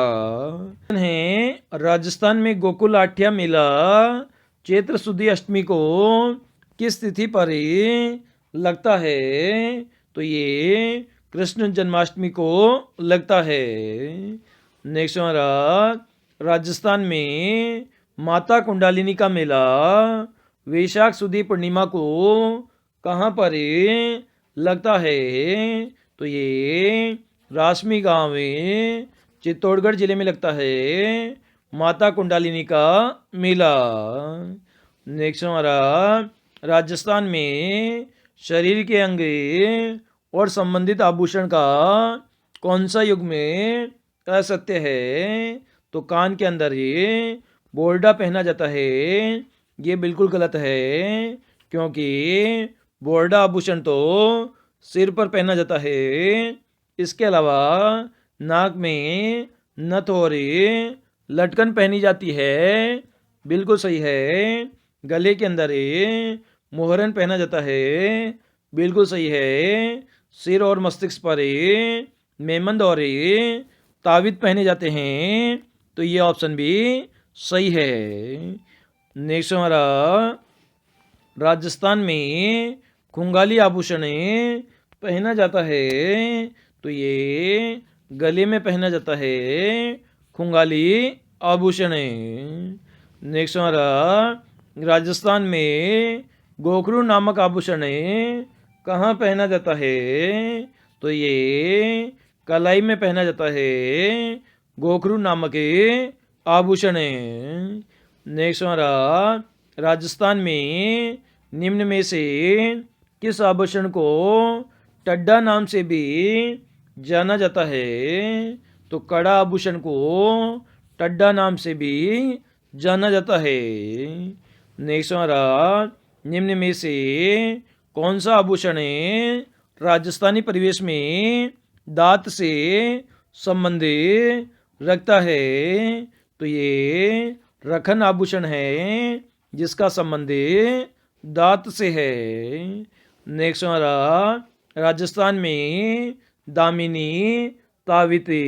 है। राजस्थान में गोकुल आठ्या मेला चैत्र शुद्ध अष्टमी को किस तिथि पर लगता है? तो ये कृष्ण जन्माष्टमी को लगता है। नेक्स्ट हमारा राजस्थान में माता कुंडालिनी का मेला वैशाख सुदी पूर्णिमा को कहाँ पर लगता है? तो ये रासमी गांव में चित्तौड़गढ़ जिले में लगता है माता कुंडालिनी का मेला। नेक्स्ट हमारा राजस्थान में शरीर के अंग और संबंधित आभूषण का कौन सा युग में असत्य है? तो कान के अंदर ही बोर्डा पहना जाता है, ये बिल्कुल गलत है क्योंकि बोर्डा आभूषण तो सिर पर पहना जाता है। इसके अलावा नाक में नथ और लटकन पहनी जाती है, बिल्कुल सही है। गले के अंदर मोहरन पहना जाता है, बिल्कुल सही है। सिर और मस्तिष्क पर मेमंद और ताविद पहने जाते हैं, तो ये ऑप्शन भी सही है। नेक्स्ट हमारा राजस्थान में खुंगाली आभूषण पहना जाता है, तो ये गले में पहना जाता है खुंगाली आभूषण। नेक्स्ट हमारा राजस्थान में गोखरू नामक आभूषण कहाँ पहना जाता है? तो ये कलाई में पहना जाता है गोखरू नामक आभूषण। नेक्स्ट हमारा राजस्थान में निम्न में से किस आभूषण को टड्डा नाम से भी जाना जाता है? तो कड़ा आभूषण को टड्डा नाम से भी जाना जाता है। नेक्स्ट हमारा निम्न में से कौन सा आभूषण राजस्थानी परिवेश में दांत से संबंध रखता है? तो ये रखन आभूषण है जिसका संबंध दांत से है। नेक्स्ट हमारा राजस्थान में दामिनी, ताविते,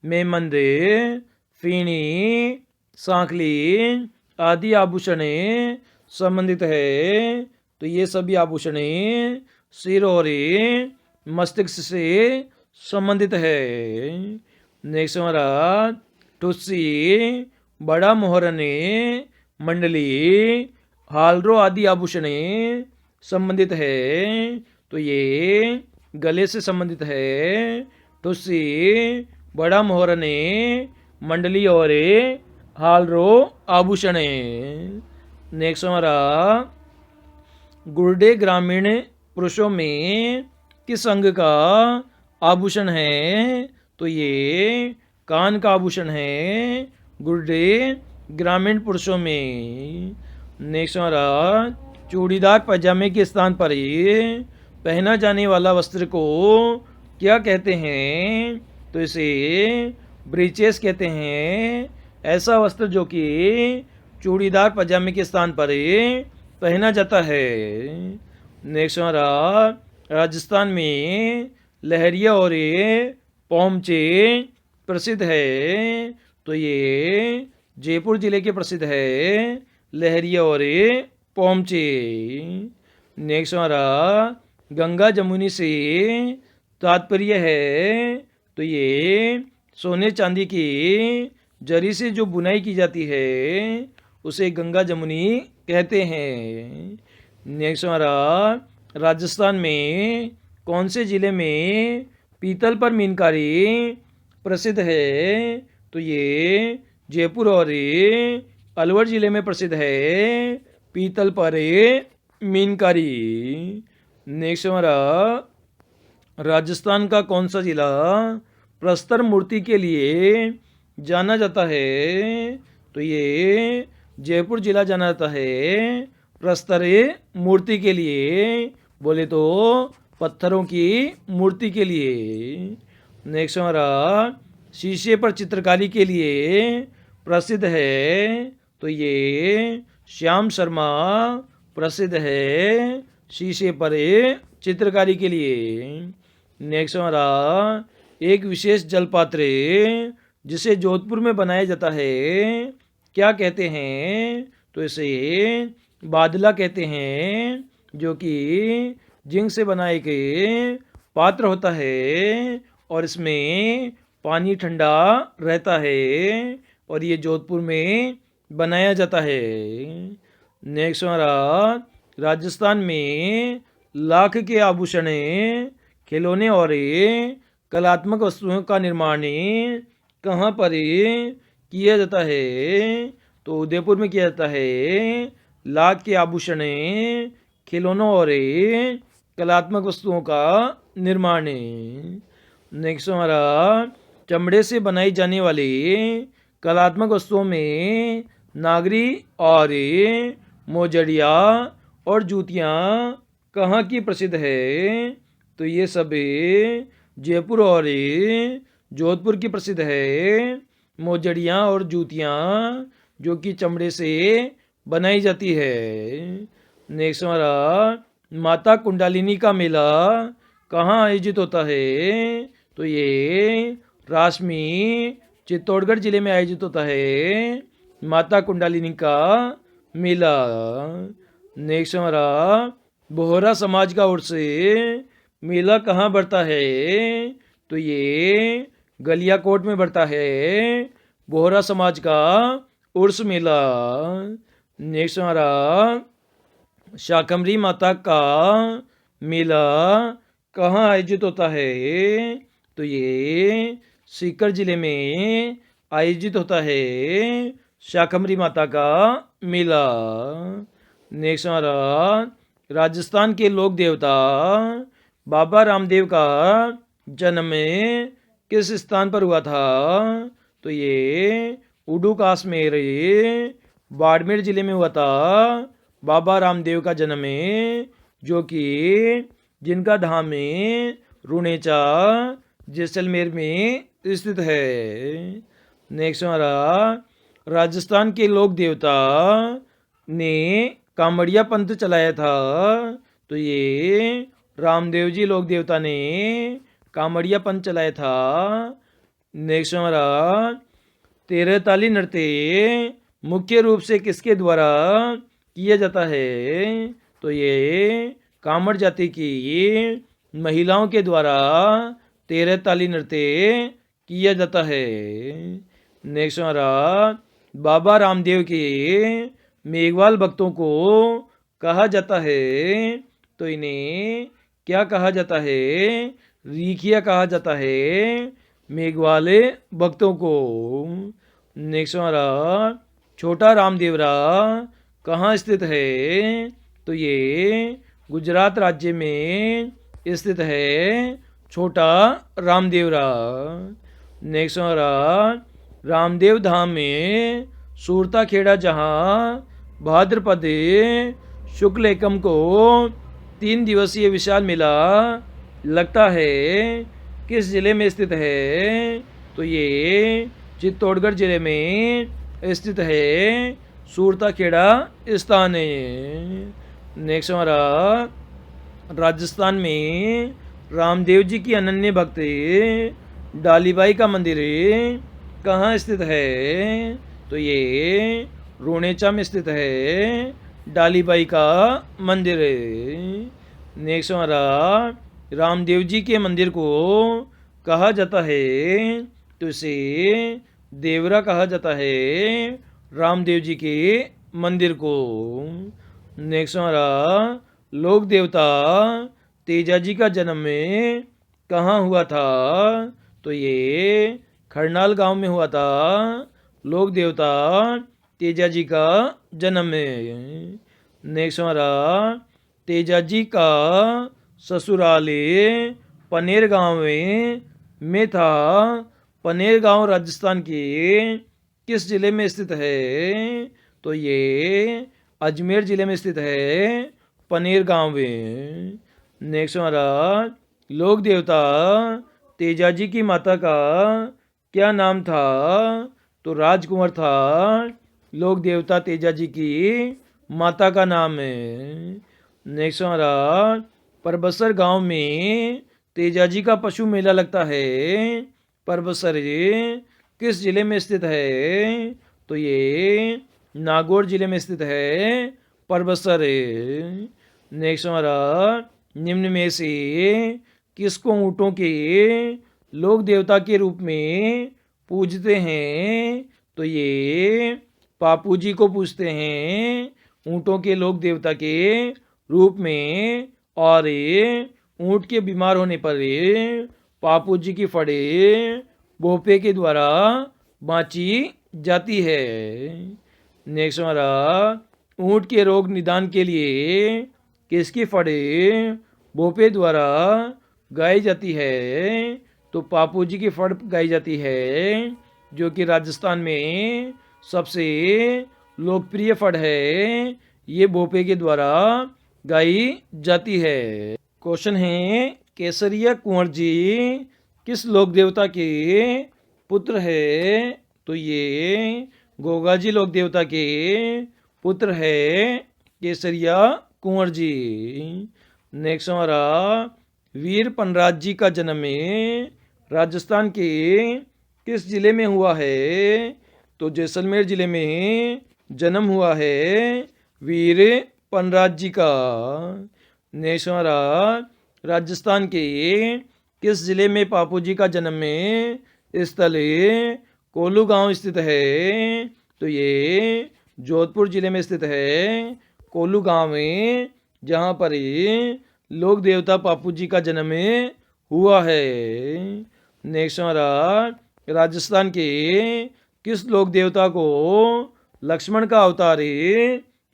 मेमंद, फीणी, सांकली आदि आभूषण संबंधित है, तो ये सभी आभूषण सिर और मस्तिष्क से संबंधित है। नेक्स्ट हमारा टुस्सी, बड़ा मोहरन, मंडली, हालरो आदि आभूषणे संबंधित है तो ये गले से संबंधित है। ठुस्सी बड़ा मोहरने मंडली और हालरो आभूषणे। नेक्स्ट हमारा गुर्डे ग्रामीण पुरुषों में किस अंग का आभूषण है तो ये कान का आभूषण है गुर्डे ग्रामीण पुरुषों में। नेक्स्ट हमारा चूड़ीदार पजामे के स्थान पर पहना जाने वाला वस्त्र को क्या कहते हैं तो इसे ब्रीचेस कहते हैं। ऐसा वस्त्र जो कि चूड़ीदार पजामे के स्थान पर पहना जाता है। नेक्स्ट हमारा राजस्थान में लहरिया और पोमचे प्रसिद्ध है तो ये जयपुर जिले के प्रसिद्ध है लहरिया और पोमचे। नेक्स्ट हमारा गंगा जमुनी से तात्पर्य है तो ये सोने चांदी की जरी से जो बुनाई की जाती है उसे गंगा जमुनी कहते हैं। नेक्स्ट हमारा राजस्थान में कौन से ज़िले में पीतल पर मीनकारी प्रसिद्ध है तो ये जयपुर और अलवर ज़िले में प्रसिद्ध है पीतल पर मीनकारी। नेक्स्ट हमारा राजस्थान का कौन सा ज़िला प्रस्तर मूर्ति के लिए जाना जाता है तो ये जयपुर ज़िला जाना जाता है प्रस्तर मूर्ति के लिए, बोले तो पत्थरों की मूर्ति के लिए। नेक्स्ट हमारा शीशे पर चित्रकारी के लिए प्रसिद्ध है तो ये श्याम शर्मा प्रसिद्ध है शीशे पर चित्रकारी के लिए। नेक्स्ट हमारा एक विशेष जलपात्र जिसे जोधपुर में बनाया जाता है क्या कहते हैं तो इसे बादला कहते हैं, जो कि जिंक से बनाए गए पात्र होता है और इसमें पानी ठंडा रहता है और ये जोधपुर में बनाया जाता है। नेक्स्ट हमारा राजस्थान में लाख के आभूषण, खिलौने और कलात्मक वस्तुओं का निर्माण कहाँ पर किया जाता है तो उदयपुर में किया जाता है। लाख के आभूषण, खिलौनों और कलात्मक वस्तुओं का निर्माण। नेक्स्ट हमारा चमड़े से बनाई जाने वाली कलात्मक वस्तुओं में नागरी और मोजड़िया और जूतियाँ कहाँ की प्रसिद्ध है तो ये सब जयपुर और जोधपुर की प्रसिद्ध है मोजड़ियाँ और जूतियाँ जो कि चमड़े से बनाई जाती है। नेक्स्ट हमारा माता कुंडालिनी का मेला कहाँ आयोजित होता है तो ये रासमी चित्तौड़गढ़ जिले में आयोजित होता है माता कुंडालिनी का मेला। नेक्स्ट हमारा बोहरा समाज का उर्स मेला कहाँ बढ़ता है तो ये गलियाकोट में बढ़ता है बोहरा समाज का उर्स मेला। नेक्स्ट हमारा शाकंभरी माता का मेला कहाँ आयोजित होता है तो ये सीकर जिले में आयोजित होता है शाकंभरी माता का मेला। नेक्स्ट हमारा राजस्थान के लोक देवता बाबा रामदेव का जन्म किस स्थान पर हुआ था तो ये उडुकास में बाड़मेर जिले में हुआ था बाबा रामदेव का जन्म, जो कि जिनका धाम में रुणेचा जैसलमेर में स्थित है। नेक्स्ट हमारा राजस्थान के लोक देवता ने कामड़िया पंथ चलाया था तो ये रामदेव जी लोक देवता ने कामड़िया पंथ चलाया था। नेक्स्ट हमारा 13 ताली नृत्य मुख्य रूप से किसके द्वारा किया जाता है तो ये कामड़ जाति की महिलाओं के द्वारा 13 ताली नृत्य किया जाता है। नेक्स्ट हमारा बाबा रामदेव की मेघवाल भक्तों को कहा जाता है तो इन्हें क्या कहा जाता है? रीखिया कहा जाता है मेघवाले भक्तों को। नेक्स्ट हमारा छोटा रामदेवरा कहाँ स्थित है? तो ये गुजरात राज्य में स्थित है छोटा रामदेवरा। नेक्स्ट हमारा रामदेव धाम में सूरता खेड़ा जहाँ भाद्रपद शुक्ल एकम को 3 दिवसीय विशाल मेला लगता है, किस जिले में स्थित है? तो ये चित्तौड़गढ़ जिले में स्थित है सूरता खेड़ा स्थान है। नेक्स्ट हमारा राजस्थान में रामदेव जी की अनन्य भक्त डालीबाई का मंदिर कहाँ स्थित है? तो ये रोनेचा में स्थित है डालीबाई का मंदिर है। नेक्स्ट हमारा रामदेव जी के मंदिर को कहा जाता है तो इसे देवरा कहा जाता है रामदेव जी के मंदिर को। नेक्स्ट हमारा लोक देवता तेजा जी का जन्म कहाँ हुआ था? तो ये खरनाल गांव में हुआ था लोक देवता तेजा जी का जन्म है। नेक्स्ट हमारा तेजा जी का ससुराल पनेर गांव में था। पनेर गांव राजस्थान के किस जिले में स्थित है? तो ये अजमेर जिले में स्थित है पनेर गांव में। नेक्स्ट हमारा लोक देवता तेजा जी की माता का क्या नाम था? तो राजकुमार था लोक देवता तेजा जी की माता का नाम है। नेक्स्ट हमारा परबसर गांव में तेजा जी का पशु मेला लगता है। परबसर किस जिले में स्थित है? तो ये नागौर जिले में स्थित है परबसर। नेक्स्ट हमारा निम्न में से किसको ऊँटों के लोक देवता के रूप में पूजते हैं? तो ये पापू जी को पूजते हैं ऊँटों के लोक देवता के रूप में। और ऊँट के बीमार होने पर पापू जी की फड़े भोपे के द्वारा बाँची जाती है। नेक्स्ट हमारा ऊँट के रोग निदान के लिए किसकी फड़े भोपे द्वारा गाई जाती है? तो पापू जी की फड़ गाई जाती है, जो कि राजस्थान में सबसे लोकप्रिय फड़ है। ये भोपे के द्वारा गाई जाती है। क्वेश्चन है केसरिया कुंवर जी किस लोक देवता के पुत्र है? तो ये गोगा जी लोक देवता के पुत्र है केसरिया कुंवर जी। नेक्स्ट हमारा वीर पनराज जी का जन्म राजस्थान के किस जिले में हुआ है? तो जैसलमेर जिले में जन्म हुआ है वीर पनराज जी का। नेक्स्ट हमारा राजस्थान के किस जिले में पापू जी का जन्म स्थल कोलू गांव स्थित है? तो ये जोधपुर जिले में स्थित है कोलू गांव में, जहाँ पर लोक देवता पापू जी का जन्म हुआ है। नेक्स्ट हमारा राजस्थान के किस लोक देवता को लक्ष्मण का अवतार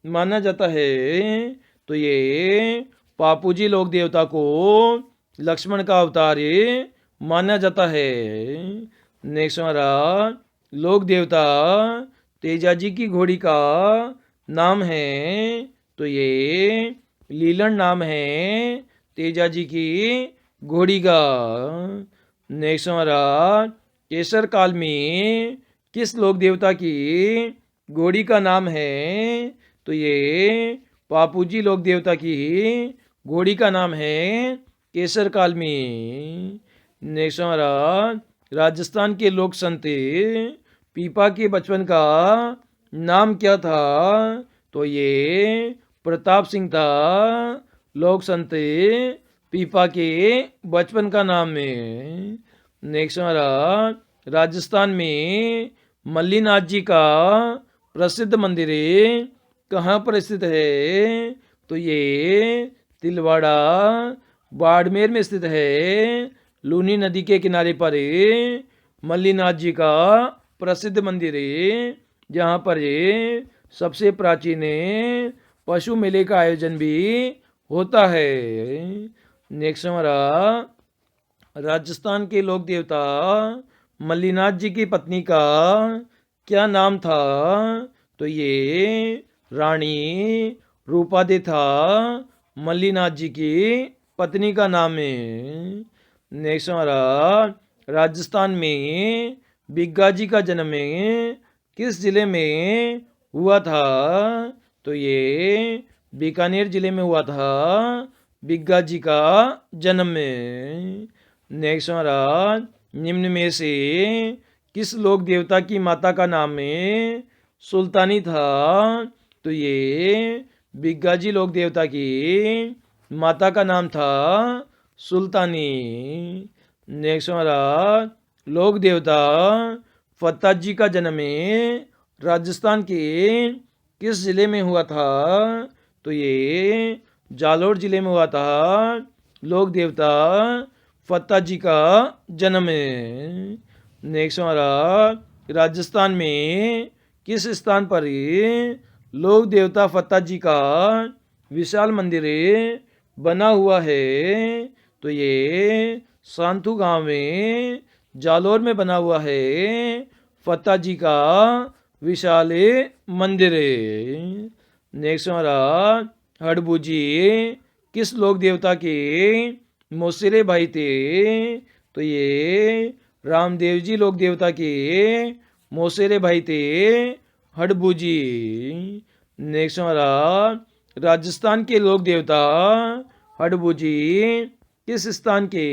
माना जाता है? तो ये पापू जी लोक देवता को लक्ष्मण का अवतार माना जाता है। नेक्स्ट हमारा लोक देवता तेजा जी की घोड़ी का नाम है? तो ये लीलन नाम है तेजा जी की घोड़ी का। नेक्स्ट हमारा केसर काल में किस लोक देवता की घोड़ी का नाम है? तो ये पापू जी लोक देवता की घोड़ी का नाम है केसर काल में। नेक्स्ट हमारा राजस्थान के लोक संत पीपा के बचपन का नाम क्या था? तो ये प्रताप सिंह था लोक संत पीपा के बचपन का नाम है। नेक्स्ट हमारा राजस्थान में मल्लीनाथ जी का प्रसिद्ध मंदिर कहाँ पर स्थित है? तो ये तिलवाड़ा बाड़मेर में स्थित है। लूनी नदी के किनारे पर मल्लीनाथ जी का प्रसिद्ध मंदिर है, जहाँ पर सबसे प्राचीन पशु मेले का आयोजन भी होता है। नेक्स्ट हमारा राजस्थान के लोक देवता मल्लीनाथ जी की पत्नी का क्या नाम था? तो ये रानी रूपादे था मल्लीनाथ जी की पत्नी का नाम है। नेक्स्ट हमारा राजस्थान में बिग्गा जी का जन्म किस जिले में हुआ था? तो ये बीकानेर जिले में हुआ था बिग्गा जी का जन्म। नेक्स्ट हमारा निम्न में से किस लोक देवता की माता का नाम सुल्तानी था? तो ये बिग्गा जी लोक देवता की माता का नाम था सुल्तानी। नेक्स्ट हमारा लोक देवता फत्ता जी का जन्म राजस्थान के किस जिले में हुआ था? तो ये जालोर जिले में हुआ था लोक देवता फत्ता जी का जन्म। नेक्स्ट हमारा राजस्थान में किस स्थान पर लोक देवता फत्ता जी का विशाल मंदिर बना हुआ है? तो ये सांथू गांव में जालोर में बना हुआ है फत्ता जी का विशाल मंदिर। नेक्स्ट हमारा हड़बूजी किस लोक देवता के मौसेरे भाई थे? तो ये रामदेव जी लोक देवता के मौसेरे भाई थे हड़बूजी। नेक्स्ट हमारा राजस्थान के लोक देवता हड़बूजी किस स्थान के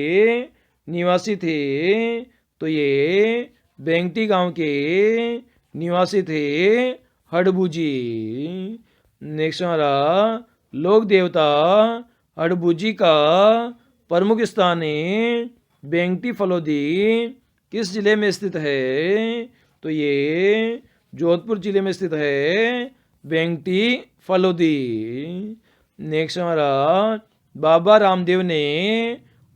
निवासी थे? तो ये बेंगटी गांव के निवासी थे हड़बूजी। नेक्स्ट हमारा लोक देवता हड़बूजी का प्रमुख स्थान बेंगटी फलोदी किस जिले में स्थित है? तो ये जोधपुर जिले में स्थित है बेंगटी फलोदी। नेक्स्ट हमारा बाबा रामदेव ने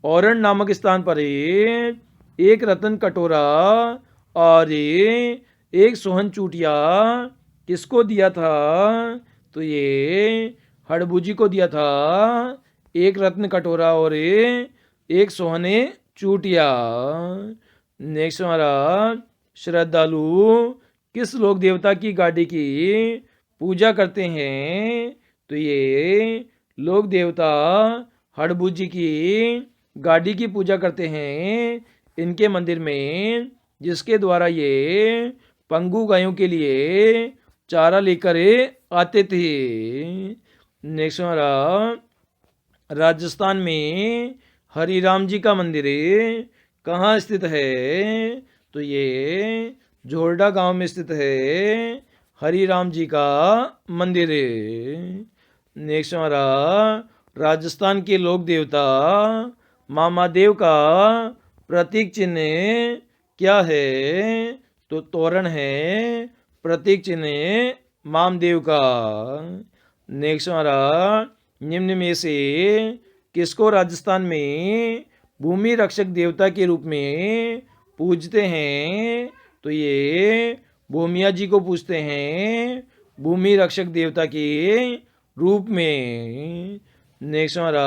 औरण नामक स्थान पर एक रतन कटोरा और एक सोहन चूटिया किसको दिया था? तो ये हड़बूजी को दिया था एक रत्न कटोरा और एक सोहने चूटिया। नेक्स्ट हमारा श्रद्धालु किस लोक देवता की गाड़ी की पूजा करते हैं? तो ये लोक देवता हड़बूजी की गाड़ी की पूजा करते हैं इनके मंदिर में, जिसके द्वारा ये पंगु गायों के लिए चारा लेकर आते थे। नेक्स्ट हमारा राजस्थान में हरिराम जी का मंदिर कहाँ स्थित है? तो ये झोरडा गांव में स्थित है हरिराम जी का मंदिर। नेक्स्ट हमारा राजस्थान के लोक देवता मामादेव का प्रतीक चिन्ह क्या है? तो तोरण है प्रतीक चिन्ह मामदेव का। नेक्स्ट हमारा निम्न में से किसको राजस्थान में भूमि रक्षक देवता के रूप में पूजते हैं? तो ये भूमिया जी को पूजते हैं भूमि रक्षक देवता के रूप में। नेक्स्ट हमारा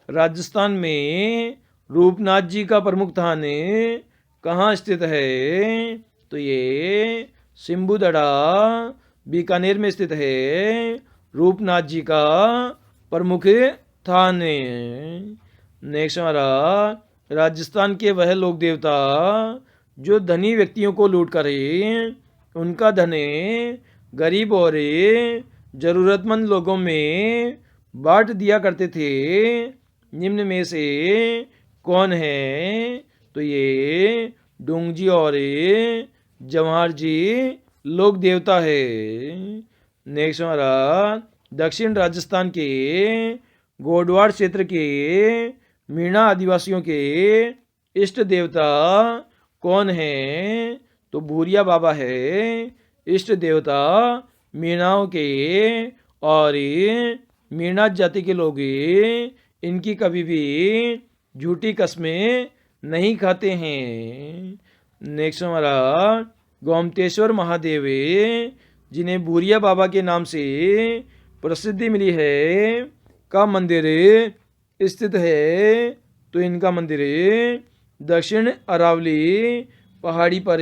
राजस्थान में रूपनाथ जी का प्रमुख स्थान कहाँ स्थित है? तो ये सिम्बुदड़ा बीकानेर में स्थित है रूपनाथ जी का प्रमुख स्थान। नेक्स्ट हमारा राजस्थान के वह लोक देवता जो धनी व्यक्तियों को लूट कर उनका धन गरीब और जरूरतमंद लोगों में बांट दिया करते थे, निम्न में से कौन है? तो ये डोंगजी और जवाहर जी लोक देवता है। नेक्स्ट हमारा दक्षिण राजस्थान के गोडवाड़ क्षेत्र के मीणा आदिवासियों के इष्ट देवता कौन है? तो भूरिया बाबा है इष्ट देवता मीणाओं के और मीणा जाति के लोग इनकी कभी भी झूठी कस्में नहीं खाते हैं। नेक्स्ट हमारा गोमतेश्वर महादेव जिन्हें बूरिया बाबा के नाम से प्रसिद्धि मिली है का मंदिर स्थित है। तो इनका मंदिर दक्षिण अरावली पहाड़ी पर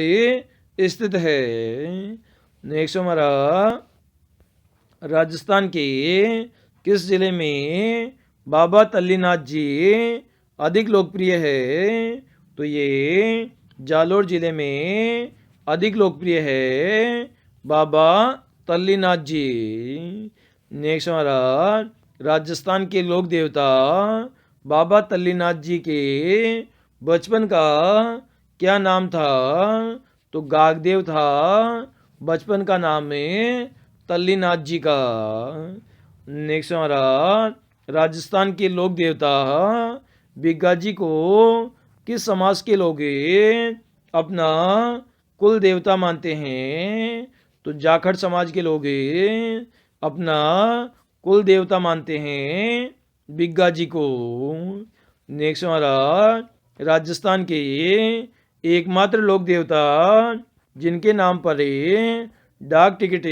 स्थित है। नेक्स्ट हमारा राजस्थान के किस जिले में बाबा तल्लीनाथ जी अधिक लोकप्रिय है। तो ये जालोर जिले में अधिक लोकप्रिय है बाबा तल्लीनाथ जी। नेक्स्ट हमारा राजस्थान के लोक देवता बाबा तल्लीनाथ जी के बचपन का क्या नाम था। तो गागदेव था बचपन का नाम है तल्लीनाथ जी का। नेक्स्ट हमारा राजस्थान के लोक देवता बिग्गा जी को किस समाज के लोग अपना कुल देवता मानते हैं। तो जाखड़ समाज के लोग अपना कुल देवता मानते हैं बिग्गा जी को। नेक्स्ट हमारा राजस्थान के एकमात्र लोक देवता जिनके नाम पर डाक टिकट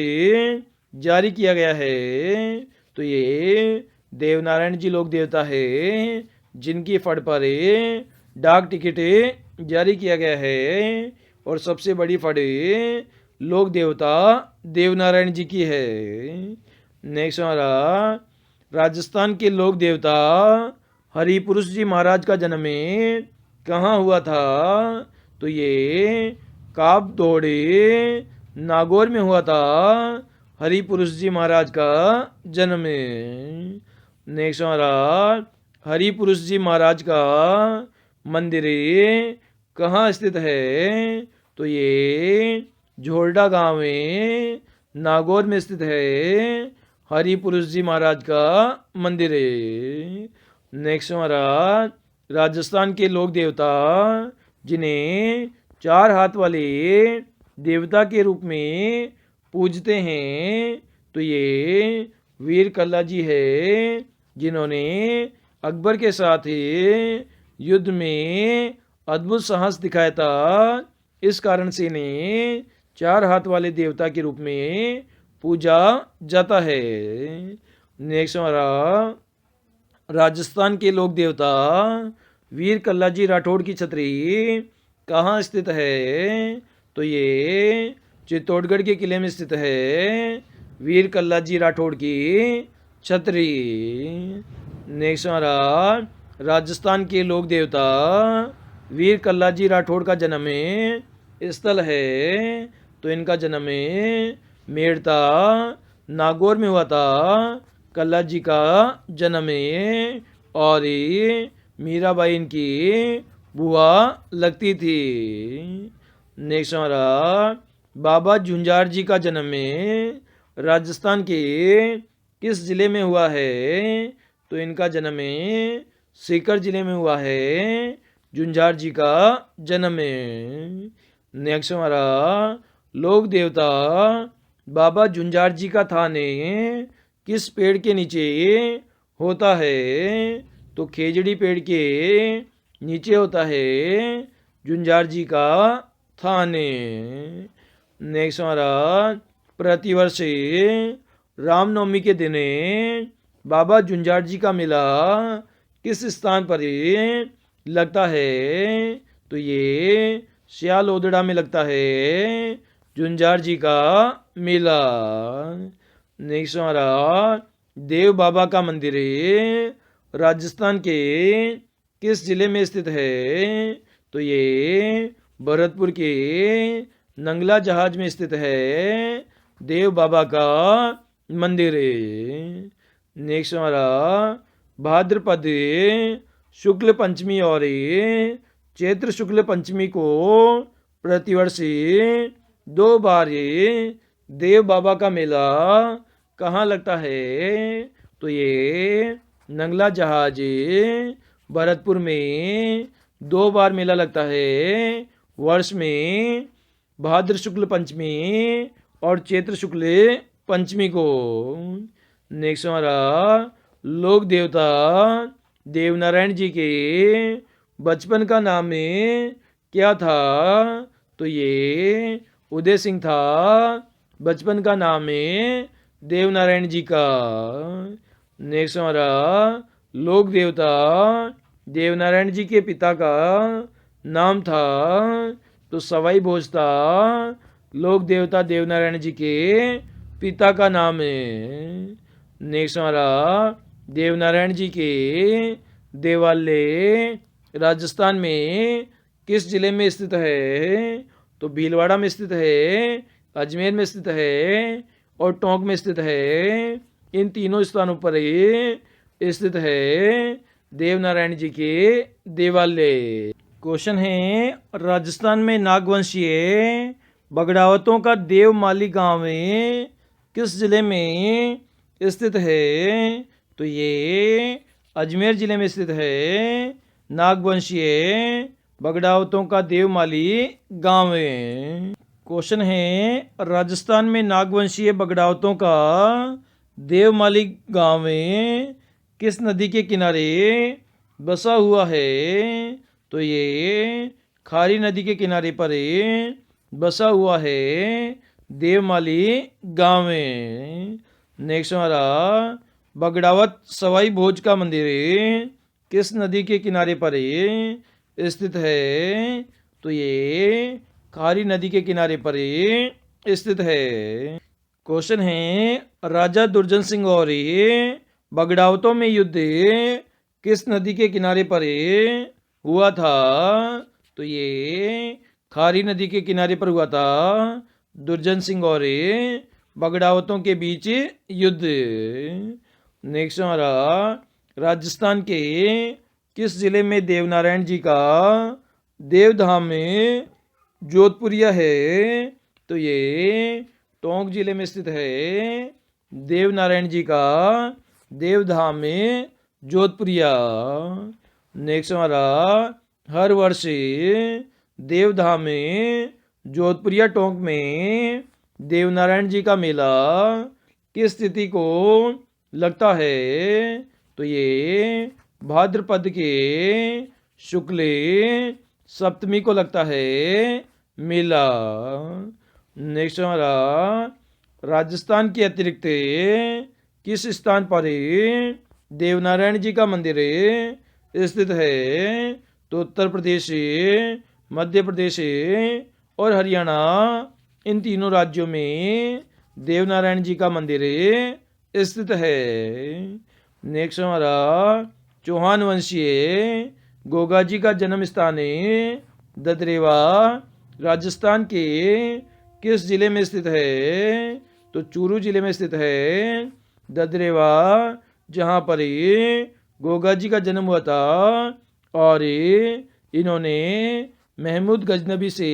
जारी किया गया है। तो ये देवनारायण जी लोक देवता है जिनकी फड़ पर डाक टिकट जारी किया गया है। और सबसे बड़ी फड़ लोक देवता देवनारायण जी की है। नेक्स्ट हमारा राजस्थान के लोक देवता हरिपुरुष जी महाराज का जन्म कहाँ हुआ था। तो ये काब दौड़े नागौर में हुआ था हरिपुरुष जी महाराज का जन्म। नेक्स्ट हमारा हरिपुरुष जी महाराज का मंदिर कहाँ स्थित है। तो ये झोरडा गांव में नागौर में स्थित है हरिपुरुष जी महाराज का मंदिर है। नेक्स्ट हमारा राजस्थान के लोक देवता जिन्हें 4 हाथ वाले देवता के रूप में पूजते हैं। तो ये वीर कल्ला जी है जिन्होंने अकबर के साथ युद्ध में अद्भुत साहस दिखाया था। इस कारण से इन्हें 4 हाथ वाले देवता के रूप में पूजा जाता है। नेक्स्ट हमारा राजस्थान के लोक देवता वीर कल्ला जी राठौड़ की छतरी कहाँ स्थित है। तो ये चित्तौड़गढ़ के किले में स्थित है वीर कल्ला जी राठौड़ की छतरी। नेक्स्ट हमारा राजस्थान के लोक देवता वीर कल्ला जी राठौड़ का जन्म स्थल है। तो इनका जन्म मेड़ता नागौर में हुआ था कल्ला जी का जन्म और मीराबाई इनकी बुआ लगती थी। नेक्स्ट हमारा बाबा झुंझार जी का जन्म राजस्थान के किस जिले में हुआ है। तो इनका जन्म सीकर जिले में हुआ है झुंझार जी का जन्म। नेक्स्ट हमारा लोक देवता बाबा झुंझार जी का थान किस पेड़ के नीचे होता है। तो खेजड़ी पेड़ के नीचे होता है झुंझार जी का थान। नेक्स्ट हमारा प्रतिवर्ष रामनवमी के दिन बाबा झुंझार जी का मेला किस स्थान पर लगता है। तो ये सियाल ओदड़ा में लगता है झुंझार जी का मेला। नेक्स्ट हमारा देव बाबा का मंदिर राजस्थान के किस जिले में स्थित है। तो ये भरतपुर के नंगला जहाज में स्थित है देव बाबा का मंदिर। नेक्स्ट हमारा भाद्रपद शुक्ल पंचमी और चैत्र शुक्ल पंचमी को प्रतिवर्ष 2 बार देव बाबा का मेला कहाँ लगता है। तो ये नंगला जहाज भरतपुर में 2 बार मेला लगता है वर्ष में भाद्र शुक्ल पंचमी और चैत्र शुक्ल पंचमी को। नेक्स्ट हमारा लोक देवता देवनारायण जी के बचपन का नाम क्या था? तो ये उदय सिंह था बचपन का नाम देवनारायण जी का। नेक्स्ट हमारा लोक देवता देवनारायण जी के पिता का नाम था तो सवाई भोज था लोक देवता देवनारायण जी के पिता का नाम है। नेक्स्ट हमारा देवनारायण जी के देवालय राजस्थान में किस जिले में स्थित है? तो भीलवाड़ा में स्थित है, अजमेर में स्थित है और टोंक में स्थित है। इन तीनों स्थानों पर स्थित है देवनारायण जी के देवालय। क्वेश्चन है राजस्थान में नागवंशीय बगड़ावतों का देवमाली गांव किस जिले में स्थित है? तो ये अजमेर जिले में स्थित है नागवंशीय बगड़ावतों का देवमाली गांव है। क्वेश्चन है राजस्थान में नागवंशीय बगड़ावतों का देवमाली गांव किस नदी के किनारे बसा हुआ है? तो ये खारी नदी के किनारे पर बसा हुआ है देवमाली गांव में। नेक्स्ट हमारा बगड़ावत सवाई भोज का मंदिर किस नदी के किनारे पर स्थित है? तो ये खारी नदी के किनारे पर स्थित है। क्वेश्चन है राजा दुर्जन सिंह और बगड़ावतों में युद्ध किस नदी के किनारे पर हुआ था? तो ये खारी नदी के किनारे पर हुआ था दुर्जन सिंह और बगड़ावतों के बीच युद्ध। नेक्स्ट हमारा राजस्थान के किस जिले में देवनारायण जी का देवधाम में जोधपुरिया है? तो ये टोंक जिले में स्थित है देवनारायण जी का देवधाम में जोधपुरिया। नेक्स्ट हमारा हर वर्ष देवधाम में जोधपुरिया टोंक में देवनारायण जी का मेला किस तिथि को लगता है? तो ये भाद्रपद के शुक्ल सप्तमी को लगता है मेला। नेक्स्ट हमारा राजस्थान के अतिरिक्त किस स्थान पर देवनारायण जी का मंदिर स्थित है? तो उत्तर प्रदेश, मध्य प्रदेश और हरियाणा इन तीनों राज्यों में देवनारायण जी का मंदिर स्थित है। नेक्स्ट हमारा चौहान वंशीय गोगा जी का जन्म स्थान ददरेवा राजस्थान के किस जिले में स्थित है? तो चूरू जिले में स्थित है ददरेवा, जहाँ पर गोगा जी का जन्म हुआ था और इन्होंने महमूद गजनबी से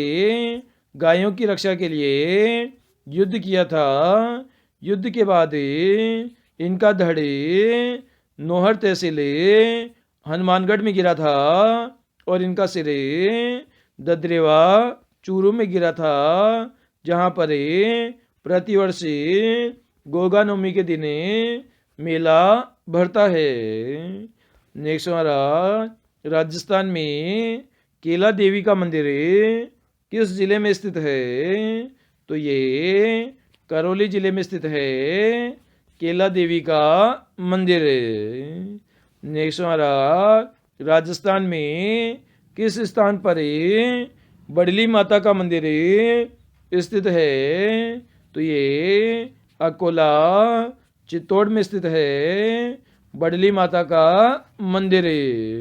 गायों की रक्षा के लिए युद्ध किया था। युद्ध के बाद इनका धड़ नोहर तहसील हनुमानगढ़ में गिरा था और इनका सिर ददरेवा चूरू में गिरा था, जहाँ पर प्रतिवर्ष गोगा नवमी के दिन मेला भरता है। नेक्स्ट हमारा राजस्थान में केला देवी का मंदिर किस जिले में स्थित है? तो ये करौली जिले में स्थित है केला देवी का मंदिर। नेक्स्ट हमारा राजस्थान में किस स्थान पर बडली माता का मंदिर स्थित है? तो ये अकोला चित्तौड़ में स्थित है बडली माता का मंदिर।